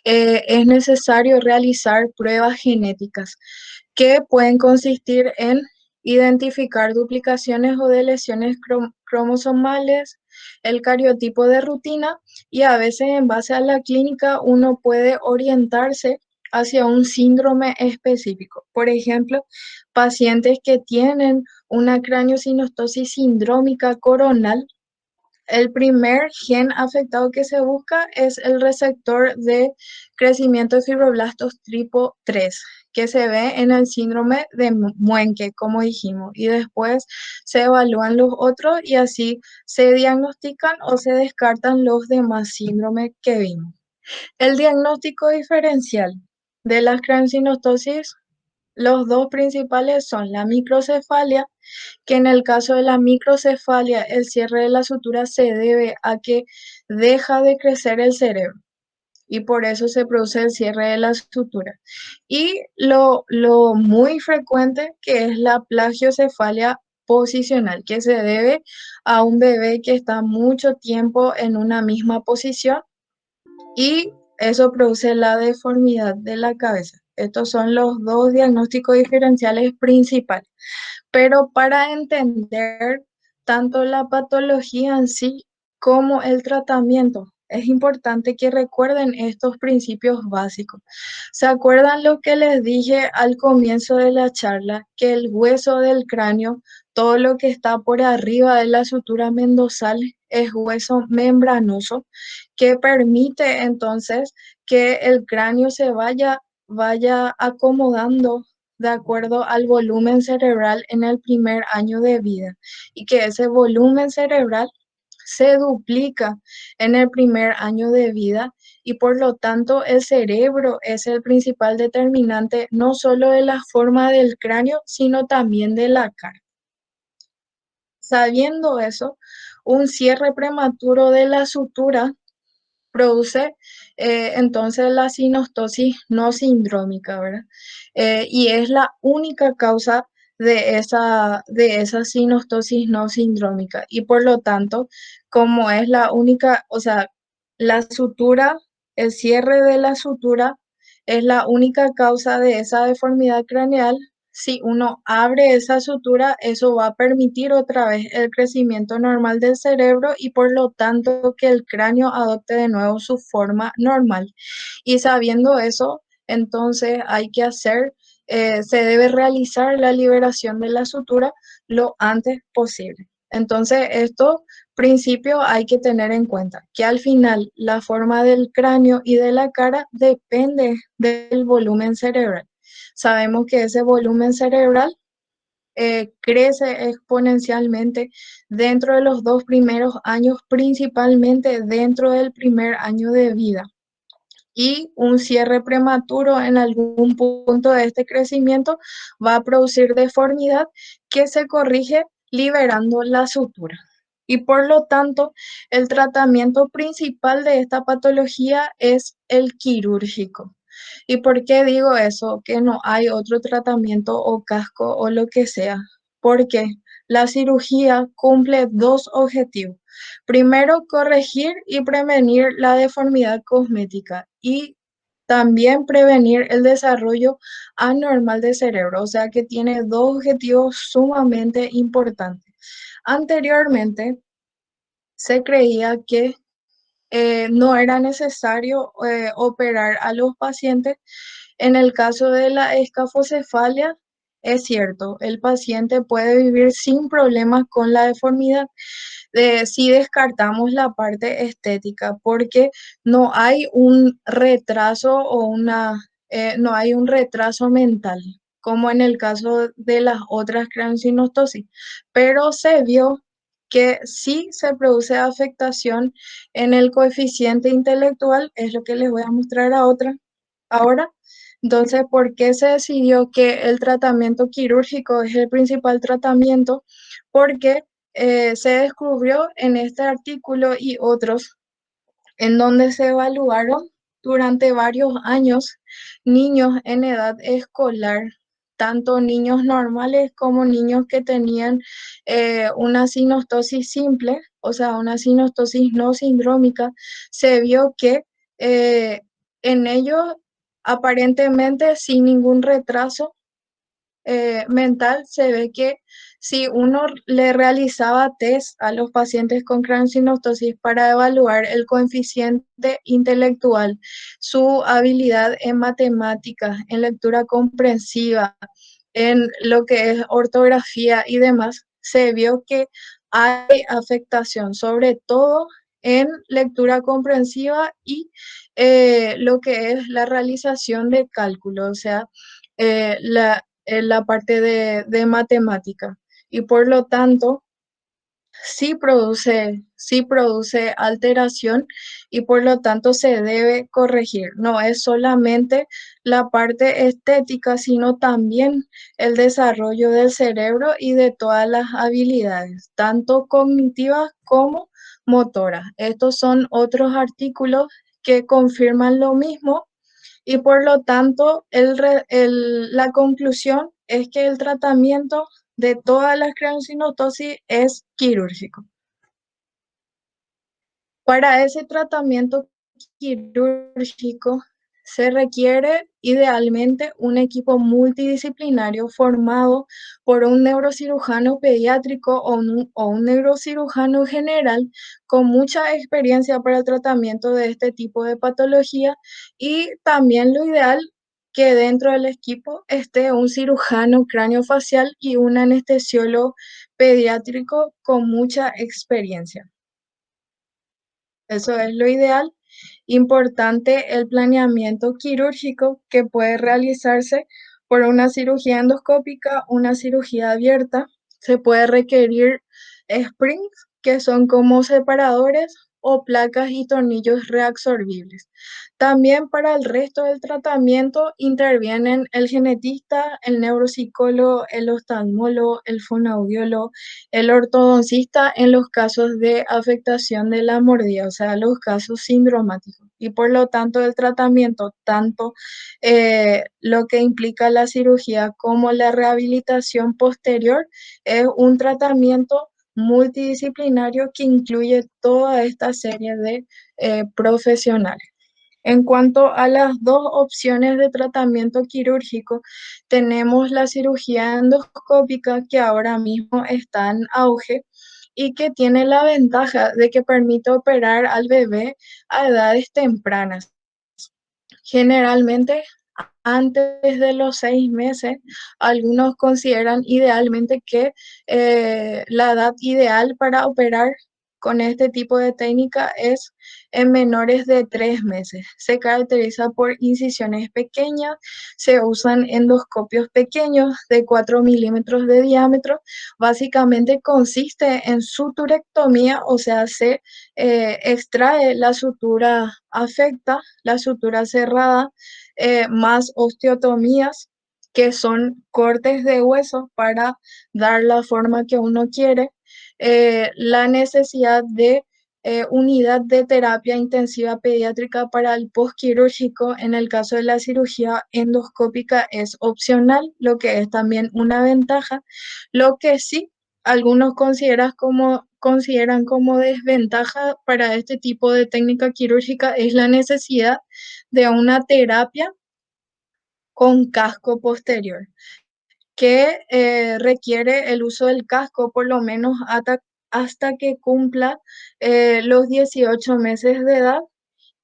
es necesario realizar pruebas genéticas que pueden consistir en identificar duplicaciones o deleciones cromosomales, el cariotipo de rutina y a veces en base a la clínica uno puede orientarse hacia un síndrome específico. Por ejemplo, pacientes que tienen una craniosynostosis sindrómica coronal, el primer gen afectado que se busca es el receptor de crecimiento de fibroblastos tipo 3, que se ve en el síndrome de Muenke, como dijimos, y después se evalúan los otros y así se diagnostican o se descartan los demás síndromes que vimos. El diagnóstico diferencial de las craniosynostosis, los dos principales son la microcefalia, que en el caso de la microcefalia el cierre de la sutura se debe a que deja de crecer el cerebro y por eso se produce el cierre de la sutura. Y lo muy frecuente que es la plagiocefalia posicional, que se debe a un bebé que está mucho tiempo en una misma posición y eso produce la deformidad de la cabeza. Estos son los dos diagnósticos diferenciales principales. Pero para entender tanto la patología en sí como el tratamiento, es importante que recuerden estos principios básicos. ¿Se acuerdan lo que les dije al comienzo de la charla? Que el hueso del cráneo, todo lo que está por arriba de la sutura mendozal, es hueso membranoso que permite entonces que el cráneo se vaya acomodando de acuerdo al volumen cerebral en el primer año de vida y que ese volumen cerebral se duplica en el primer año de vida y por lo tanto el cerebro es el principal determinante no solo de la forma del cráneo, sino también de la cara. Sabiendo eso, un cierre prematuro de la sutura produce entonces la sinostosis no sindrómica, ¿verdad? Y es la única causa de esa sinostosis no sindrómica. Y por lo tanto, como es la única, o sea, la sutura, el cierre de la sutura es la única causa de esa deformidad craneal. Si uno abre esa sutura, eso va a permitir otra vez el crecimiento normal del cerebro y por lo tanto que el cráneo adopte de nuevo su forma normal. Y sabiendo eso, entonces hay que se debe realizar la liberación de la sutura lo antes posible. Entonces, estos principios hay que tener en cuenta que al final la forma del cráneo y de la cara depende del volumen cerebral. Sabemos que ese volumen cerebral crece exponencialmente dentro de los 2 primeros años, principalmente dentro del primer año de vida. Y un cierre prematuro en algún punto de este crecimiento va a producir deformidad que se corrige liberando la sutura. Y por lo tanto, el tratamiento principal de esta patología es el quirúrgico. ¿Y por qué digo eso? Que no hay otro tratamiento o casco o lo que sea. Porque la cirugía cumple dos objetivos. Primero, corregir y prevenir la deformidad cosmética y también prevenir el desarrollo anormal del cerebro, o sea que tiene dos objetivos sumamente importantes. Anteriormente se creía que no era necesario operar a los pacientes. En el caso de la escafocefalia, es cierto, el paciente puede vivir sin problemas con la deformidad si descartamos la parte estética, porque no hay un retraso no hay un retraso mental, como en el caso de las otras craneosinostosis, pero se vio que sí se produce afectación en el coeficiente intelectual, es lo que les voy a mostrar ahora. Entonces, ¿por qué se decidió que el tratamiento quirúrgico es el principal tratamiento? Porque se descubrió en este artículo y otros en donde se evaluaron durante varios años niños en edad escolar, tanto niños normales como niños que tenían una sinostosis simple, o sea, una sinostosis no sindrómica. Se vio que eh, en ellos, aparentemente sin ningún retraso, mental, se ve que si uno le realizaba test a los pacientes con craniosynostosis para evaluar el coeficiente intelectual, su habilidad en matemáticas, en lectura comprensiva, en lo que es ortografía y demás, se vio que hay afectación, sobre todo en lectura comprensiva y lo que es la realización de cálculo, o sea, en la parte de matemática y por lo tanto sí produce alteración y por lo tanto se debe corregir. No es solamente la parte estética, sino también el desarrollo del cerebro y de todas las habilidades, tanto cognitivas como motoras. Estos son otros artículos que confirman lo mismo y por lo tanto, la conclusión es que el tratamiento de todas las craniosynostosis es quirúrgico. Para ese tratamiento quirúrgico se requiere idealmente un equipo multidisciplinario formado por un neurocirujano pediátrico o un neurocirujano general con mucha experiencia para el tratamiento de este tipo de patología, y también lo ideal que dentro del equipo esté un cirujano craneofacial y un anestesiólogo pediátrico con mucha experiencia. Eso es lo ideal. Importante el planeamiento quirúrgico que puede realizarse por una cirugía endoscópica, una cirugía abierta. Se puede requerir springs, que son como separadores, o placas y tornillos reabsorbibles. También para el resto del tratamiento intervienen el genetista, el neuropsicólogo, el oftalmólogo, el fonoaudiólogo, el ortodoncista en los casos de afectación de la mordida, o sea, los casos sindromáticos. Y por lo tanto, el tratamiento, tanto lo que implica la cirugía como la rehabilitación posterior, es un tratamiento multidisciplinario que incluye toda esta serie de profesionales. En cuanto a las dos opciones de tratamiento quirúrgico, tenemos la cirugía endoscópica, que ahora mismo está en auge y que tiene la ventaja de que permite operar al bebé a edades tempranas. Generalmente antes de los 6 meses, algunos consideran idealmente que la edad ideal para operar con este tipo de técnica es en menores de 3 meses. Se caracteriza por incisiones pequeñas, se usan endoscopios pequeños de 4 milímetros de diámetro. Básicamente consiste en suturectomía, o sea, se extrae la sutura afecta, la sutura cerrada, más osteotomías, que son cortes de hueso para dar la forma que uno quiere, la necesidad de unidad de terapia intensiva pediátrica para el postquirúrgico en el caso de la cirugía endoscópica es opcional, lo que es también una ventaja. Lo que sí algunos consideran como desventaja para este tipo de técnica quirúrgica es la necesidad de una terapia con casco posterior, que requiere el uso del casco por lo menos hasta que cumpla los 18 meses de edad,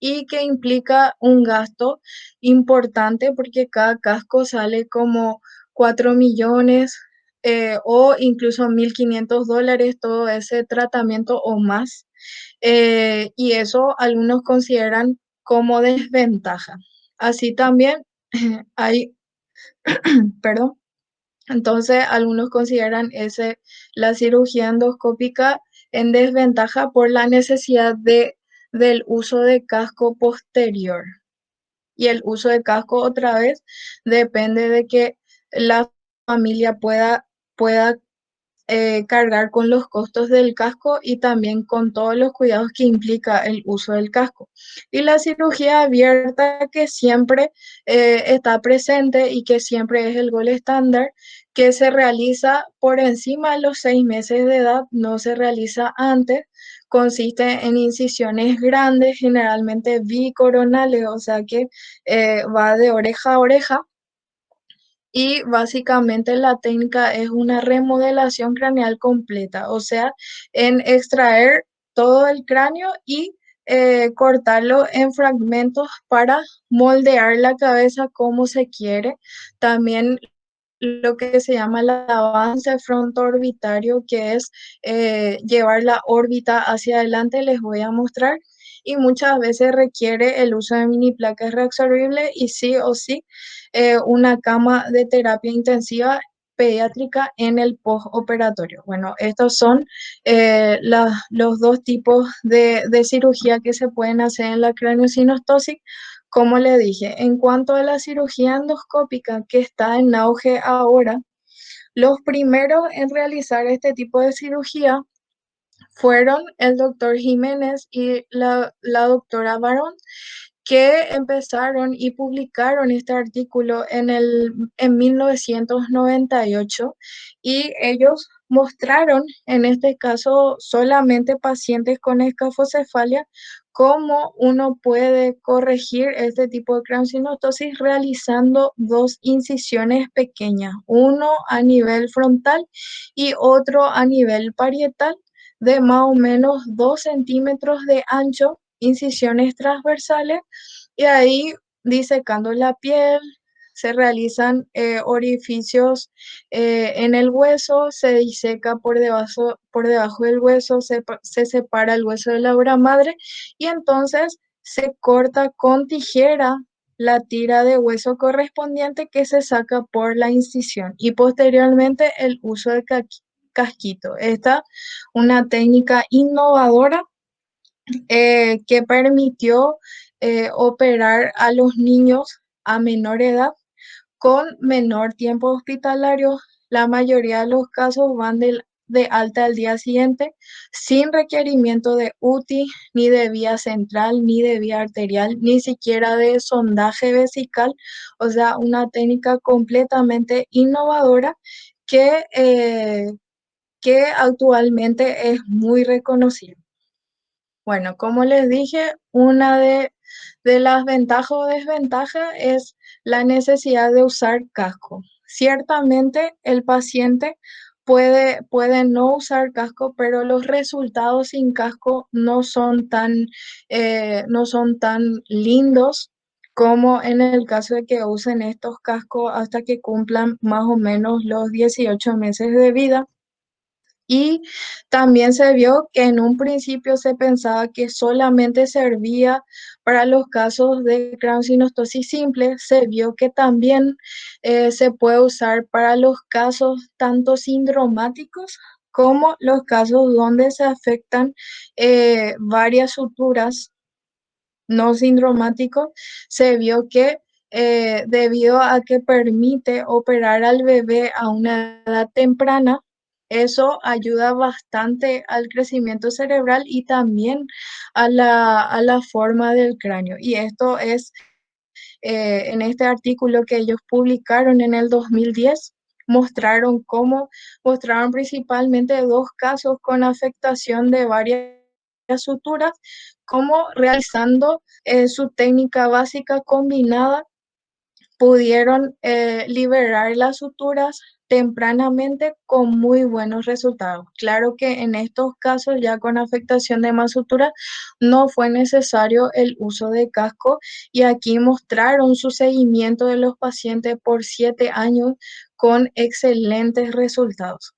y que implica un gasto importante porque cada casco sale como 4 millones o incluso $1.500, todo ese tratamiento o más. Y eso algunos consideran como desventaja. Así también hay, perdón, entonces algunos consideran la cirugía endoscópica en desventaja por la necesidad del uso de casco posterior. Y el uso de casco otra vez depende de que la familia pueda cargar con los costos del casco y también con todos los cuidados que implica el uso del casco. Y la cirugía abierta, que siempre está presente y que siempre es el gol estándar, que se realiza por encima de los 6 meses de edad, no se realiza antes. Consiste en incisiones grandes, generalmente bicoronales, o sea que va de oreja a oreja, y básicamente la técnica es una remodelación craneal completa, o sea, en extraer todo el cráneo y cortarlo en fragmentos para moldear la cabeza como se quiere. También lo que se llama el avance frontoorbitario, que es llevar la órbita hacia adelante, les voy a mostrar. Y muchas veces requiere el uso de mini placas reabsorbibles y sí o sí una cama de terapia intensiva pediátrica en el postoperatorio. Bueno, estos son los dos tipos de cirugía que se pueden hacer en la craneosinostosis. Como le dije, en cuanto a la cirugía endoscópica que está en auge ahora, los primeros en realizar este tipo de cirugía fueron el doctor Jiménez y la doctora Barón, que empezaron y publicaron este artículo en 1998, y ellos mostraron en este caso solamente pacientes con escafocefalia cómo uno puede corregir este tipo de craneosinostosis realizando dos incisiones pequeñas, uno a nivel frontal y otro a nivel parietal de más o menos 2 centímetros de ancho, incisiones transversales, y ahí disecando la piel, se realizan orificios en el hueso, se diseca por debajo del hueso, se separa el hueso de la obra madre y entonces se corta con tijera la tira de hueso correspondiente que se saca por la incisión y posteriormente el uso de casquito. Esta una técnica innovadora que permitió operar a los niños a menor edad con menor tiempo hospitalario. La mayoría de los casos van de alta al día siguiente sin requerimiento de UTI, ni de vía central, ni de vía arterial, ni siquiera de sondaje vesical. O sea, una técnica completamente innovadora que actualmente es muy reconocida. Bueno, como les dije, una de las ventajas o desventajas es la necesidad de usar casco. Ciertamente el paciente puede no usar casco, pero los resultados sin casco no son tan lindos como en el caso de que usen estos cascos hasta que cumplan más o menos los 18 meses de vida. Y también se vio que en un principio se pensaba que solamente servía para los casos de craneosinostosis simple. Se vio que también se puede usar para los casos tanto sindromáticos como los casos donde se afectan varias suturas no sindromáticos. Se vio que debido a que permite operar al bebé a una edad temprana, eso ayuda bastante al crecimiento cerebral y también a la forma del cráneo. Y esto es en este artículo que ellos publicaron en el 2010, mostraron principalmente dos casos con afectación de varias suturas, como realizando su técnica básica combinada pudieron liberar las suturas tempranamente con muy buenos resultados. Claro que en estos casos, ya con afectación de más sutura, no fue necesario el uso de casco y aquí mostraron su seguimiento de los pacientes por 7 años con excelentes resultados.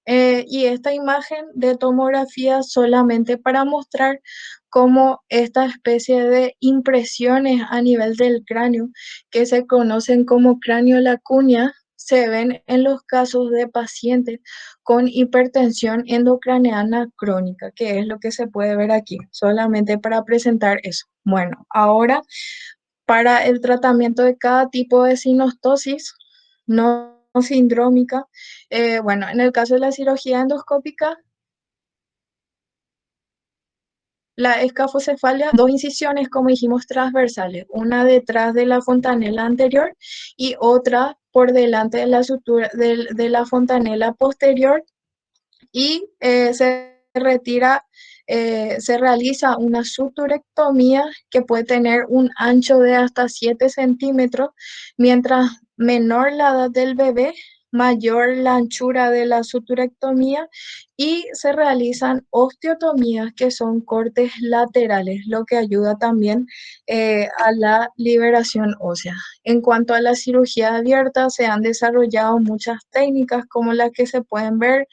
Y esta imagen de tomografía solamente para mostrar cómo esta especie de impresiones a nivel del cráneo que se conocen como cráneo lacunia, se ven en los casos de pacientes con hipertensión endocraneana crónica, que es lo que se puede ver aquí, solamente para presentar eso. Bueno, ahora para el tratamiento de cada tipo de sinostosis no sindrómica, bueno, en el caso de la cirugía endoscópica, la escafocefalia, dos incisiones, como dijimos, transversales, una detrás de la fontanela anterior y otra por delante de la sutura de la fontanela posterior y se realiza una suturectomía que puede tener un ancho de hasta 7 centímetros, mientras menor la edad del bebé, mayor la anchura de la suturectomía y se realizan osteotomías que son cortes laterales, lo que ayuda también a la liberación ósea. En cuanto a la cirugía abierta, se han desarrollado muchas técnicas como las que se pueden ver,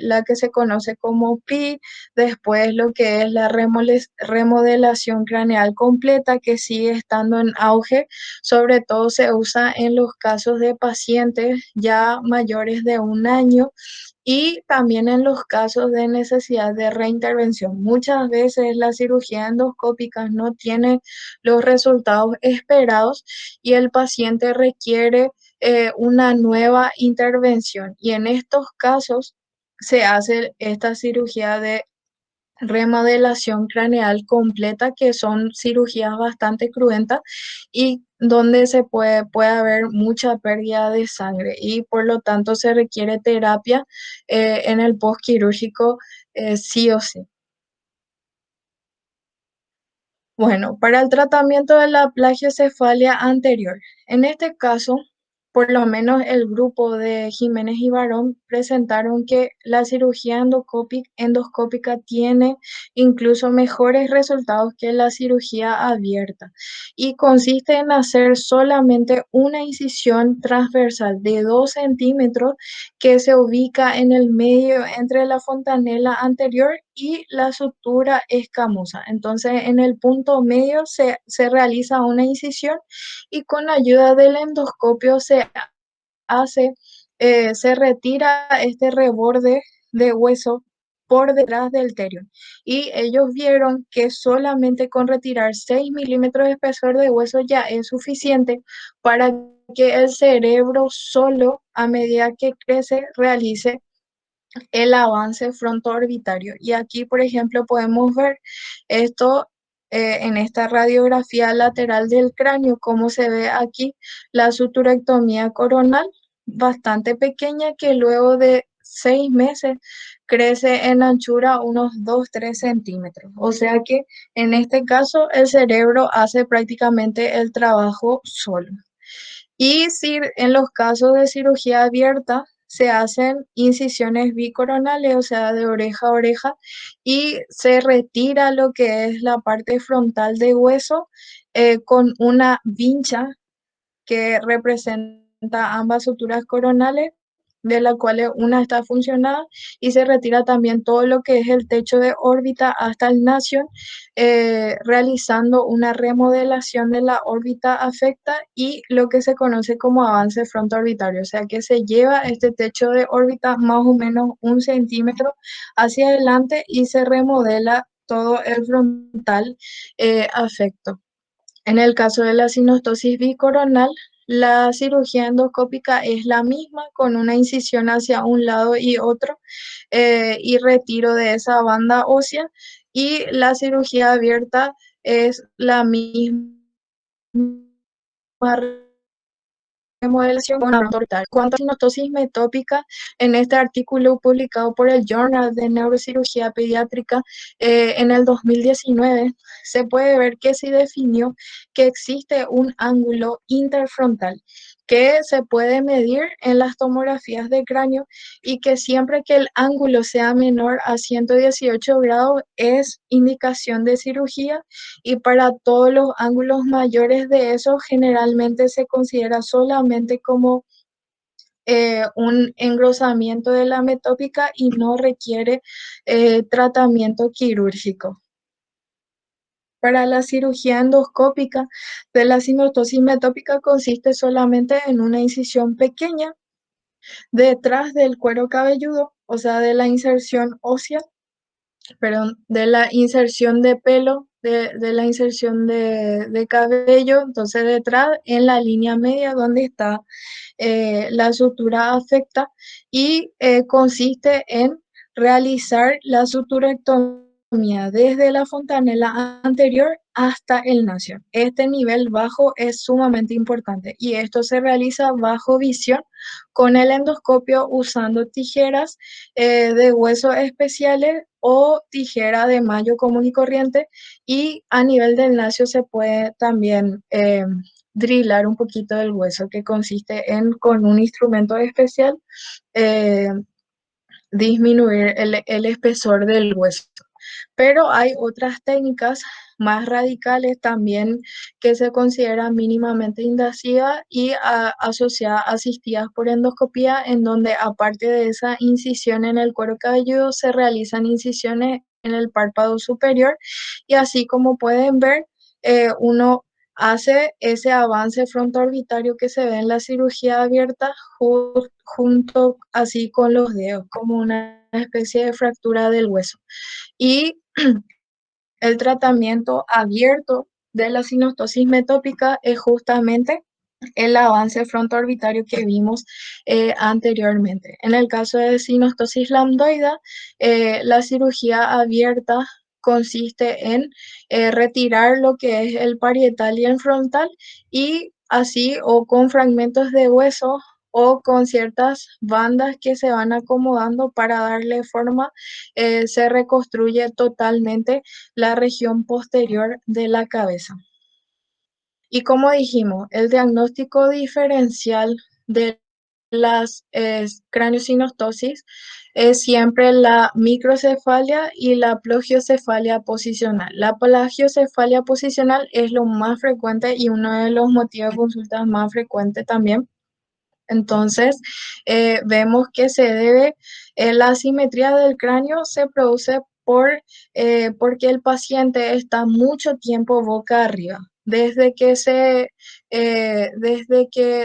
la que se conoce como PI, después lo que es la remodelación craneal completa que sigue estando en auge, sobre todo se usa en los casos de pacientes ya mayores de 1 año y también en los casos de necesidad de reintervención. Muchas veces la cirugía endoscópica no tiene los resultados esperados y el paciente requiere una nueva intervención y en estos casos se hace esta cirugía de remodelación craneal completa, que son cirugías bastante cruentas y donde puede haber mucha pérdida de sangre y por lo tanto se requiere terapia en el postquirúrgico sí o sí. Bueno, para el tratamiento de la plagiocefalia anterior, en este caso, por lo menos el grupo de Jiménez y Barón presentaron que la cirugía endoscópica tiene incluso mejores resultados que la cirugía abierta y consiste en hacer solamente una incisión transversal de 2 centímetros que se ubica en el medio entre la fontanela anterior y la sutura escamosa. Entonces, en el punto medio se realiza una incisión y con ayuda del endoscopio hace, se retira este reborde de hueso por detrás del terion. Y ellos vieron que solamente con retirar 6 milímetros de espesor de hueso ya es suficiente para que el cerebro solo, a medida que crece, realice el avance frontoorbitario. Y aquí, por ejemplo, podemos ver esto en esta radiografía lateral del cráneo, como se ve aquí la suturectomía coronal, bastante pequeña, que luego de 6 meses crece en anchura unos 2-3 centímetros. O sea que en este caso el cerebro hace prácticamente el trabajo solo. Y si en los casos de cirugía abierta se hacen incisiones bicoronales, o sea, de oreja a oreja, y se retira lo que es la parte frontal de hueso con una vincha que representa ambas suturas coronales, de la cual una está funcionada, y se retira también todo lo que es el techo de órbita hasta el nasion, realizando una remodelación de la órbita afecta y lo que se conoce como avance frontoorbitario, o sea que se lleva este techo de órbita más o menos 1 centímetro hacia adelante y se remodela todo el frontal afecto. En el caso de la sinostosis bicoronal, la cirugía endoscópica es la misma con una incisión hacia un lado y otro y retiro de esa banda ósea, y la cirugía abierta es la misma remodelación con total. Cuanto a sinostosis metópica, en este artículo publicado por el Journal de Neurocirugía Pediátrica en el 2019, se puede ver que se definió que existe un ángulo interfrontal que se puede medir en las tomografías de cráneo y que siempre que el ángulo sea menor a 118 grados es indicación de cirugía, y para todos los ángulos mayores de eso generalmente se considera solamente como un engrosamiento de la metópica y no requiere tratamiento quirúrgico. Para la cirugía endoscópica de la sinostosis metópica consiste solamente en una incisión pequeña detrás del cuero cabelludo, o sea, de la inserción ósea, perdón, de la inserción de pelo, de la inserción de cabello, entonces detrás en la línea media donde está la sutura afecta, y consiste en realizar la suturectomía desde la fontanela anterior hasta el nasion. Este nivel bajo es sumamente importante y esto se realiza bajo visión con el endoscopio usando tijeras de huesos especiales o tijera de mayo común y corriente, y a nivel del nacio se puede también drilar un poquito del hueso, que consiste en con un instrumento especial eh, disminuir el espesor del hueso. Pero hay otras técnicas más radicales también que se consideran mínimamente invasivas y asociadas, asistidas por endoscopía, en donde aparte de esa incisión en el cuero cabelludo se realizan incisiones en el párpado superior, y así como pueden ver, uno hace ese avance frontoorbitario que se ve en la cirugía abierta junto así con los dedos, como una especie de fractura del hueso. Y el tratamiento abierto de la sinostosis metópica es justamente el avance frontoorbitario que vimos anteriormente. En el caso de sinostosis lambdoide, la cirugía abierta consiste en retirar lo que es el parietal y el frontal y así o con fragmentos de hueso o con ciertas bandas que se van acomodando para darle forma, se reconstruye totalmente la región posterior de la cabeza. Y como dijimos, el diagnóstico diferencial de las craneosinostosis es siempre la microcefalia y la plagiocefalia posicional. La plagiocefalia posicional es lo más frecuente y uno de los motivos de consultas más frecuentes también. Entonces, vemos que se debe, la asimetría del cráneo se produce porque el paciente está mucho tiempo boca arriba. Desde que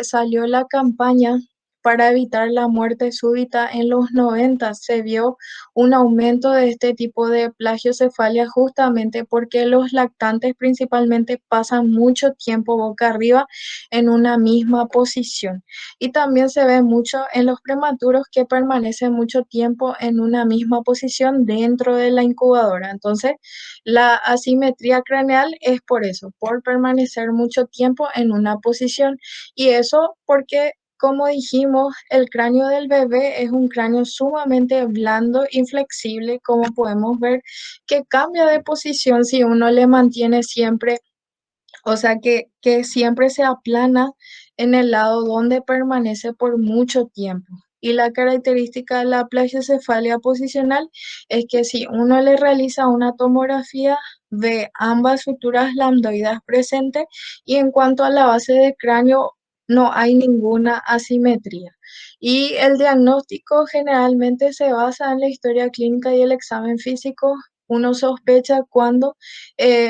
salió la campaña para evitar la muerte súbita en los 90, se vio un aumento de este tipo de plagiocefalia justamente porque los lactantes principalmente pasan mucho tiempo boca arriba en una misma posición. Y también se ve mucho en los prematuros que permanecen mucho tiempo en una misma posición dentro de la incubadora. Entonces, la asimetría craneal es por eso, por permanecer mucho tiempo en una posición. Y eso porque, como dijimos, el cráneo del bebé es un cráneo sumamente blando y flexible, como podemos ver, que cambia de posición si uno le mantiene siempre, o sea que siempre se aplana en el lado donde permanece por mucho tiempo. Y la característica de la plagiocefalia posicional es que si uno le realiza una tomografía, ve ambas suturas lambdoides presentes y en cuanto a la base de cráneo no hay ninguna asimetría. Y el diagnóstico generalmente se basa en la historia clínica y el examen físico. Uno sospecha cuando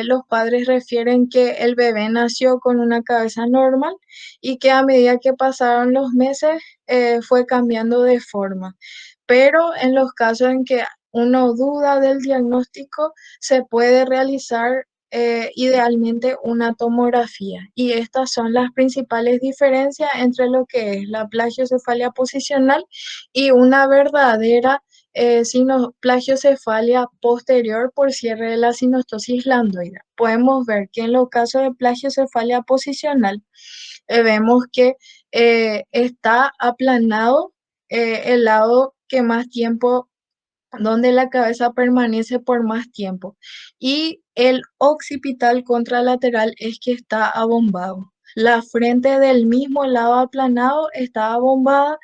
los padres refieren que el bebé nació con una cabeza normal y que a medida que pasaron los meses fue cambiando de forma. Pero en los casos en que uno duda del diagnóstico, se puede realizar idealmente una tomografía. Y estas son las principales diferencias entre lo que es la plagiocefalia posicional y una verdadera plagiocefalia posterior por cierre de la sinostosis lambdoide. Podemos ver que en los casos de plagiocefalia posicional, vemos que está aplanado el lado que más tiempo, donde la cabeza permanece por más tiempo. Y el occipital contralateral es que está abombado. La frente del mismo lado aplanado está abombada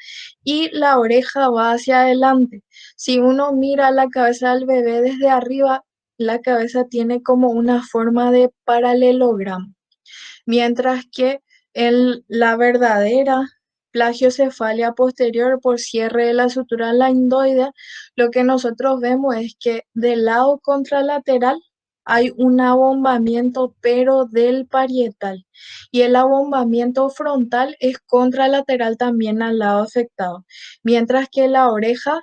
y la oreja va hacia adelante. Si uno mira la cabeza del bebé desde arriba, la cabeza tiene como una forma de paralelogramo, mientras que en la verdadera plagiocefalia posterior por cierre de la sutura lambdoide, lo que nosotros vemos es que del lado contralateral hay un abombamiento, pero del parietal, y el abombamiento frontal es contralateral también al lado afectado, mientras que la oreja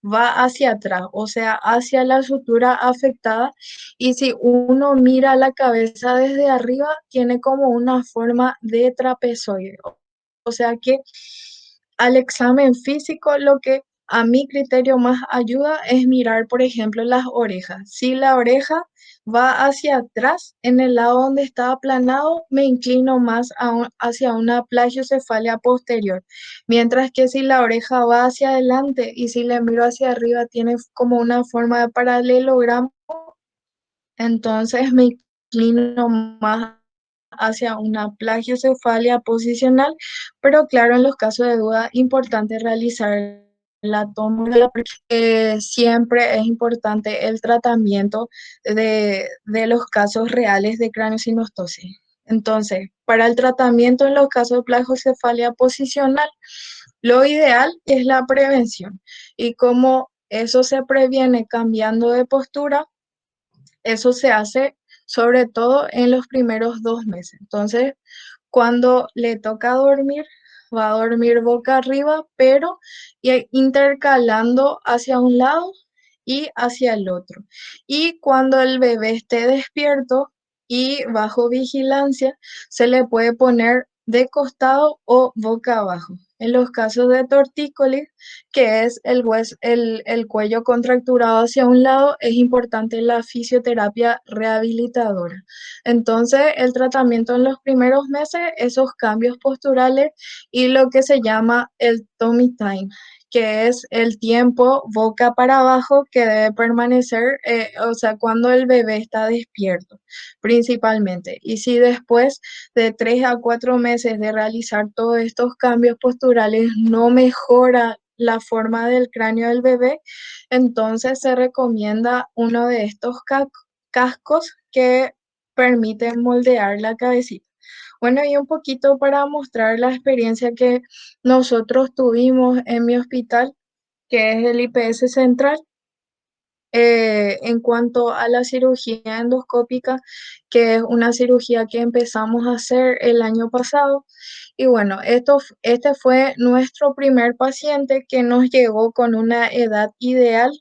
va hacia atrás, o sea, hacia la sutura afectada, y si uno mira la cabeza desde arriba, tiene como una forma de trapezoide. O sea que al examen físico, lo que a mi criterio más ayuda es mirar, por ejemplo, las orejas. Si la oreja va hacia atrás, en el lado donde está aplanado, me inclino más hacia una plagiocefalia posterior. Mientras que si la oreja va hacia adelante y si le miro hacia arriba, tiene como una forma de paralelogramo, entonces me inclino más hacia una plagiocefalia posicional, pero claro, en los casos de duda, importante realizar la tomografía porque siempre es importante el tratamiento de los casos reales de craneosinostosis. Entonces, para el tratamiento en los casos de plagiocefalia posicional, lo ideal es la prevención y como eso se previene cambiando de postura, eso se hace sobre todo en los primeros 2 meses. Entonces, cuando le toca dormir, va a dormir boca arriba, pero intercalando hacia un lado y hacia el otro. Y cuando el bebé esté despierto y bajo vigilancia, se le puede poner de costado o boca abajo. En los casos de tortícolis, que es el cuello contracturado hacia un lado, es importante la fisioterapia rehabilitadora. Entonces, el tratamiento en los primeros meses, esos cambios posturales y lo que se llama el tummy time, que es el tiempo boca para abajo que debe permanecer, o sea, cuando el bebé está despierto, principalmente. Y si después de 3 a 4 meses de realizar todos estos cambios posturales no mejora la forma del cráneo del bebé, entonces se recomienda uno de estos cascos que permiten moldear la cabecita. Bueno, y un poquito para mostrar la experiencia que nosotros tuvimos en mi hospital, que es el IPS Central, en cuanto a la cirugía endoscópica, que es una cirugía que empezamos a hacer el año pasado. Y bueno, este fue nuestro primer paciente que nos llegó con una edad ideal,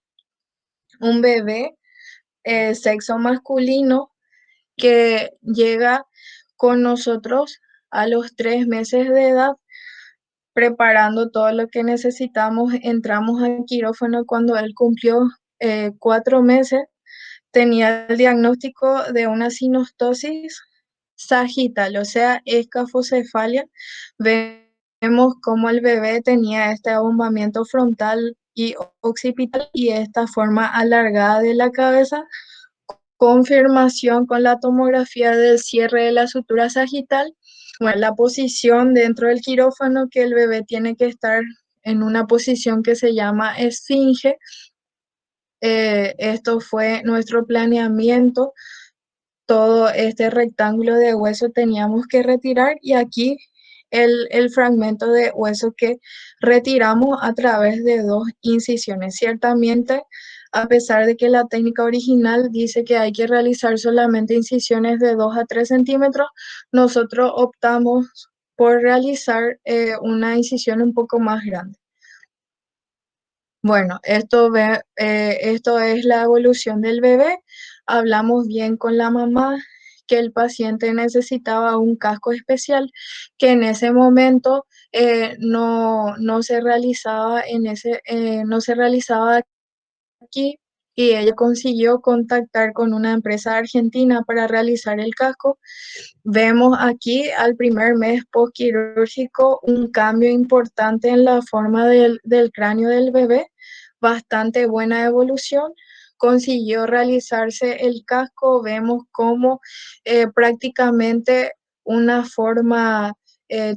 un bebé sexo masculino que llega con nosotros a los 3 meses de edad, preparando todo lo que necesitamos. Entramos al quirófano cuando él cumplió 4 meses. Tenía el diagnóstico de una sinostosis sagital, o sea, escafocefalia. Vemos cómo el bebé tenía este abombamiento frontal y occipital y esta forma alargada de la cabeza. Confirmación con la tomografía del cierre de la sutura sagital. Bueno, la posición dentro del quirófano, que el bebé tiene que estar en una posición que se llama esfinge. Esto fue nuestro planeamiento. Todo este rectángulo de hueso teníamos que retirar y aquí el fragmento de hueso que retiramos a través de 2 incisiones. Ciertamente, a pesar de que la técnica original dice que hay que realizar solamente incisiones de 2 a 3 centímetros, nosotros optamos por realizar una incisión un poco más grande. Bueno, esto es la evolución del bebé. Hablamos bien con la mamá que el paciente necesitaba un casco especial que en ese momento no se realizaba no se realizaba aquí, y ella consiguió contactar con una empresa argentina para realizar el casco. Vemos aquí al primer mes postquirúrgico un cambio importante en la forma del cráneo del bebé, bastante buena evolución. Consiguió realizarse el casco, vemos como prácticamente una forma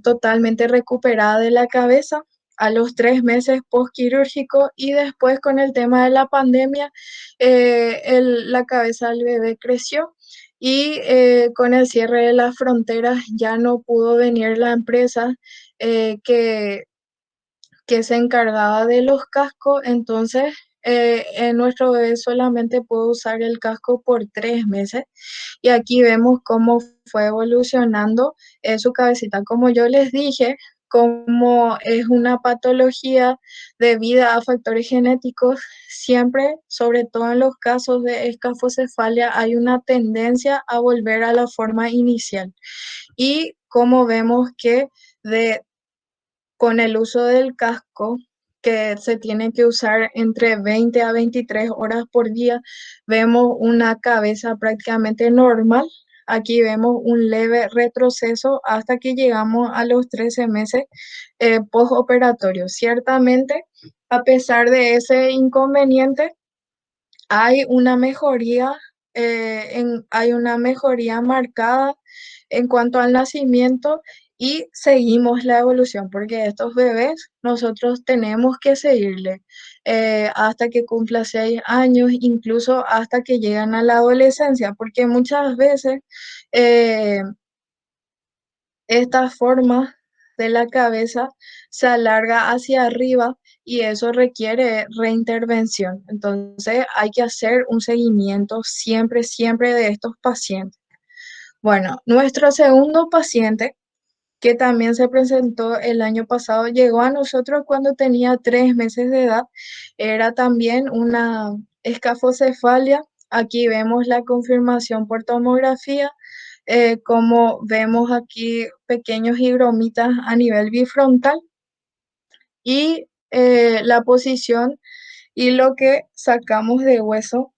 totalmente recuperada de la cabeza a los 3 meses postquirúrgico, y después con el tema de la pandemia, la cabeza del bebé creció y con el cierre de las fronteras ya no pudo venir la empresa eh, que, que se encargaba de los cascos. Entonces nuestro bebé solamente pudo usar el casco por 3 meses y aquí vemos cómo fue evolucionando su cabecita. Como yo les dije, como es una patología debida a factores genéticos, siempre, sobre todo en los casos de escafocefalia, hay una tendencia a volver a la forma inicial. Y como vemos que de, con el uso del casco, que se tiene que usar entre 20 a 23 horas por día, vemos una cabeza prácticamente normal. Aquí vemos un leve retroceso hasta que llegamos a los 13 meses postoperatorio. Ciertamente, a pesar de ese inconveniente, hay una mejoría, hay una mejoría marcada en cuanto al nacimiento, y seguimos la evolución porque estos bebés nosotros tenemos que seguirle hasta que cumpla 6 años, incluso hasta que llegan a la adolescencia, porque muchas veces eh, esta forma de la cabeza se alarga hacia arriba y eso requiere reintervención. Entonces hay que hacer un seguimiento siempre, siempre de estos pacientes. Bueno, nuestro segundo paciente, que también se presentó el año pasado, llegó a nosotros cuando tenía 3 meses de edad. Era también una escafocefalia. Aquí vemos la confirmación por tomografía. como vemos aquí pequeños higromitas a nivel bifrontal y la posición y lo que sacamos de hueso.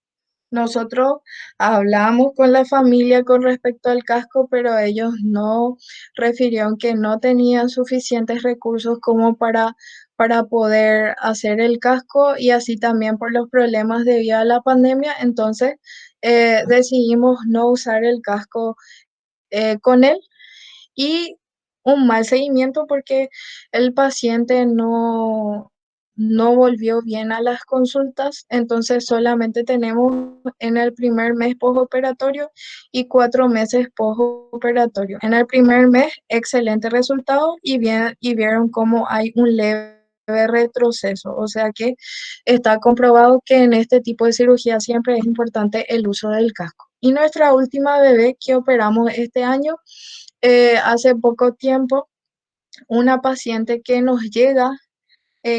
Nosotros hablamos con la familia con respecto al casco, pero ellos no refirieron que no tenían suficientes recursos como para poder hacer el casco y así también por los problemas debido a la pandemia. Entonces decidimos no usar el casco con él y un mal seguimiento porque el paciente no volvió bien a las consultas, entonces solamente tenemos en el primer mes postoperatorio y 4 meses postoperatorio. En el primer mes, excelente resultado y vieron cómo hay un leve retroceso, o sea que está comprobado que en este tipo de cirugía siempre es importante el uso del casco. Y nuestra última bebé que operamos este año, hace poco tiempo, una paciente que nos llega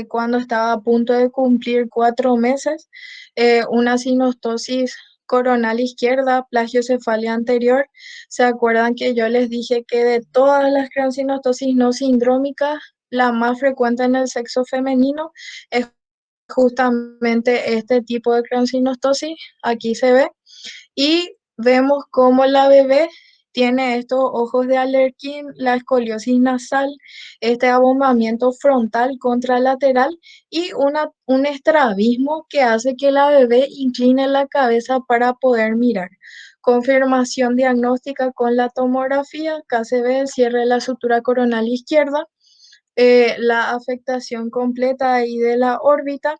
cuando estaba a punto de cumplir 4 meses, una sinostosis coronal izquierda, plagiocefalia anterior. ¿Se acuerdan que yo les dije que de todas las craniosynostosis no sindrómicas, la más frecuente en el sexo femenino es justamente este tipo de craniosynostosis? Aquí se ve y vemos cómo la bebé tiene estos ojos de Alerquín, la escoliosis nasal, este abombamiento frontal contralateral y un estrabismo que hace que la bebé incline la cabeza para poder mirar. Confirmación diagnóstica con la tomografía, KCB, el cierre de la sutura coronal izquierda, la afectación completa ahí de la órbita.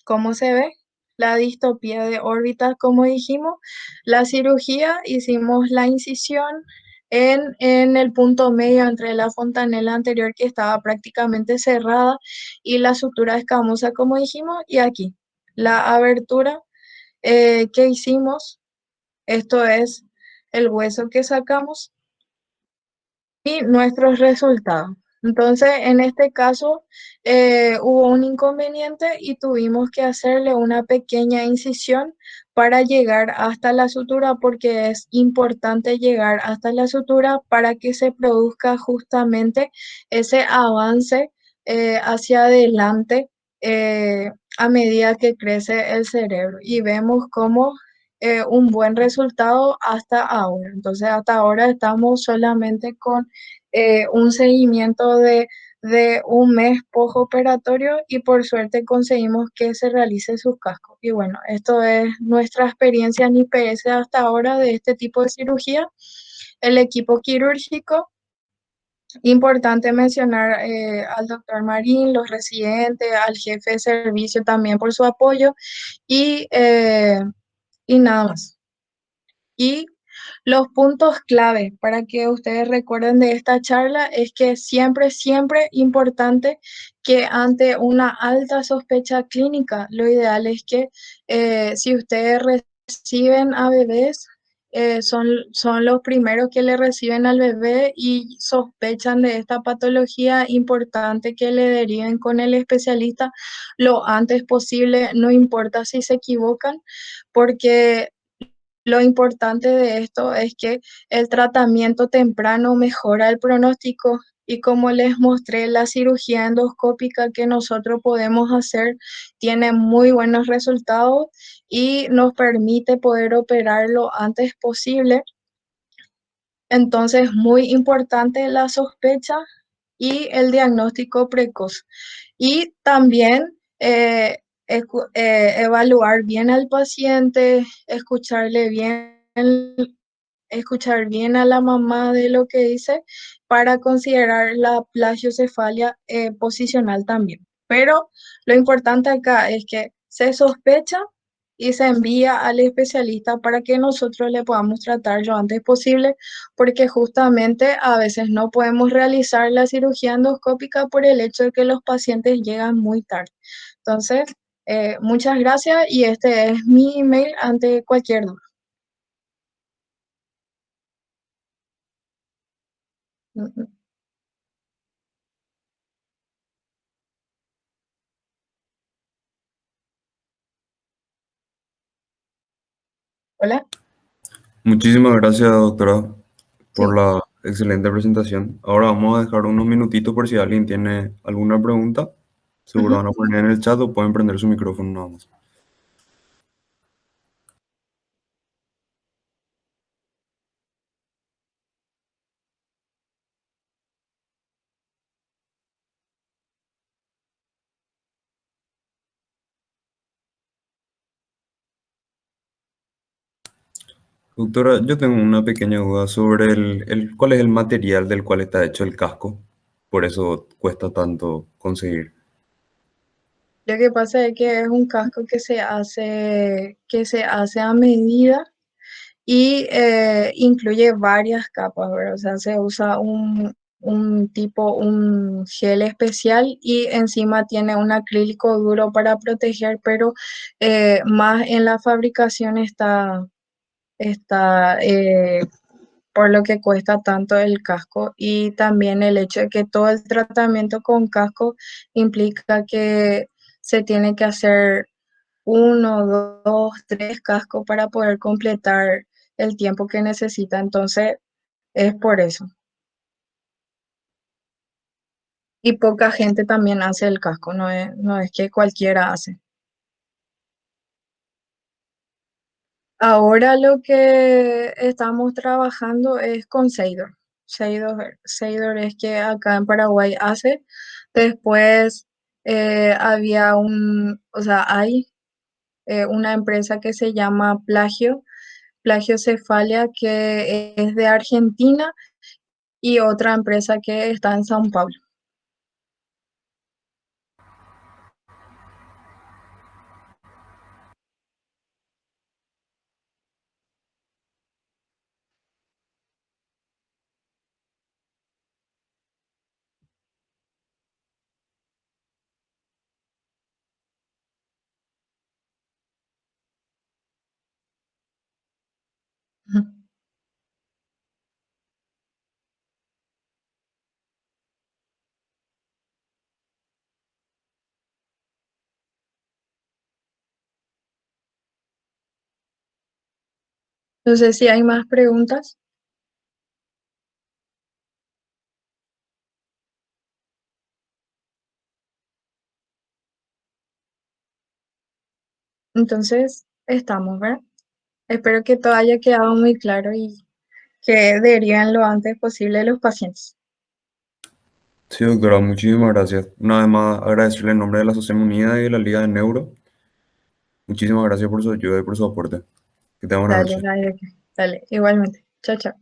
¿Cómo se ve? La distopía de órbitas, como dijimos. La cirugía, hicimos la incisión en el punto medio entre la fontanela anterior que estaba prácticamente cerrada y la sutura escamosa, como dijimos, y aquí. La abertura que hicimos, esto es el hueso que sacamos y nuestros resultados. Entonces, en este caso, hubo un inconveniente y tuvimos que hacerle una pequeña incisión para llegar hasta la sutura, porque es importante llegar hasta la sutura para que se produzca justamente ese avance hacia adelante a medida que crece el cerebro. Y vemos cómo un buen resultado hasta ahora. Entonces, hasta ahora estamos solamente con un seguimiento de un mes postoperatorio y por suerte conseguimos que se realice su casco. Y bueno, esto es nuestra experiencia en IPS hasta ahora de este tipo de cirugía. El equipo quirúrgico, importante mencionar al doctor Marín, los residentes, al jefe de servicio también por su apoyo y, eh, y nada más. Y los puntos clave para que ustedes recuerden de esta charla es que siempre, siempre importante que ante una alta sospecha clínica, lo ideal es que si ustedes reciben a bebés, son los primeros que le reciben al bebé y sospechan de esta patología, importante que le deriven con el especialista lo antes posible, no importa si se equivocan, porque lo importante de esto es que el tratamiento temprano mejora el pronóstico y como les mostré, la cirugía endoscópica que nosotros podemos hacer tiene muy buenos resultados y nos permite poder operar lo antes posible. Entonces, muy importante la sospecha y el diagnóstico precoz. Y también evaluar bien al paciente, escuchar bien a la mamá de lo que dice para considerar la plagiocefalia posicional también. Pero lo importante acá es que se sospecha y se envía al especialista para que nosotros le podamos tratar lo antes posible, porque justamente a veces no podemos realizar la cirugía endoscópica por el hecho de que los pacientes llegan muy tarde. Entonces, muchas gracias y este es mi email ante cualquier duda. Hola. Muchísimas gracias, doctora, por Sí. la excelente presentación. Ahora vamos a dejar unos minutitos por si alguien tiene alguna pregunta. Seguro Ujú. van a poner en el chat o pueden prender su micrófono nada más. Doctora, yo tengo una pequeña duda sobre cuál es el material del cual está hecho el casco. Por eso cuesta tanto conseguir. Lo que pasa es que es un casco que se hace a medida y incluye varias capas, ¿verdad? O sea, se usa un gel especial y encima tiene un acrílico duro para proteger, pero más en la fabricación está por lo que cuesta tanto el casco y también el hecho de que todo el tratamiento con casco implica que se tiene que hacer uno, dos, tres cascos para poder completar el tiempo que necesita. Entonces, es por eso. Y poca gente también hace el casco, no es que cualquiera hace. Ahora lo que estamos trabajando es con Seidor. Seidor es que acá en Paraguay hace. Después o sea, hay una empresa que se llama Plagio Cefalia, que es de Argentina, y otra empresa que está en São Paulo. No sé si hay más preguntas. Entonces, estamos, ¿verdad? Espero que todo haya quedado muy claro y que deriven lo antes posible los pacientes. Sí, doctora, muchísimas gracias. Una vez más, agradecerle en nombre de la Asociación Unida y de la Liga de Neuro. Muchísimas gracias por su ayuda y por su aporte. Que tenga buena Dale, noche. dale, dale, igualmente. Chao, chao.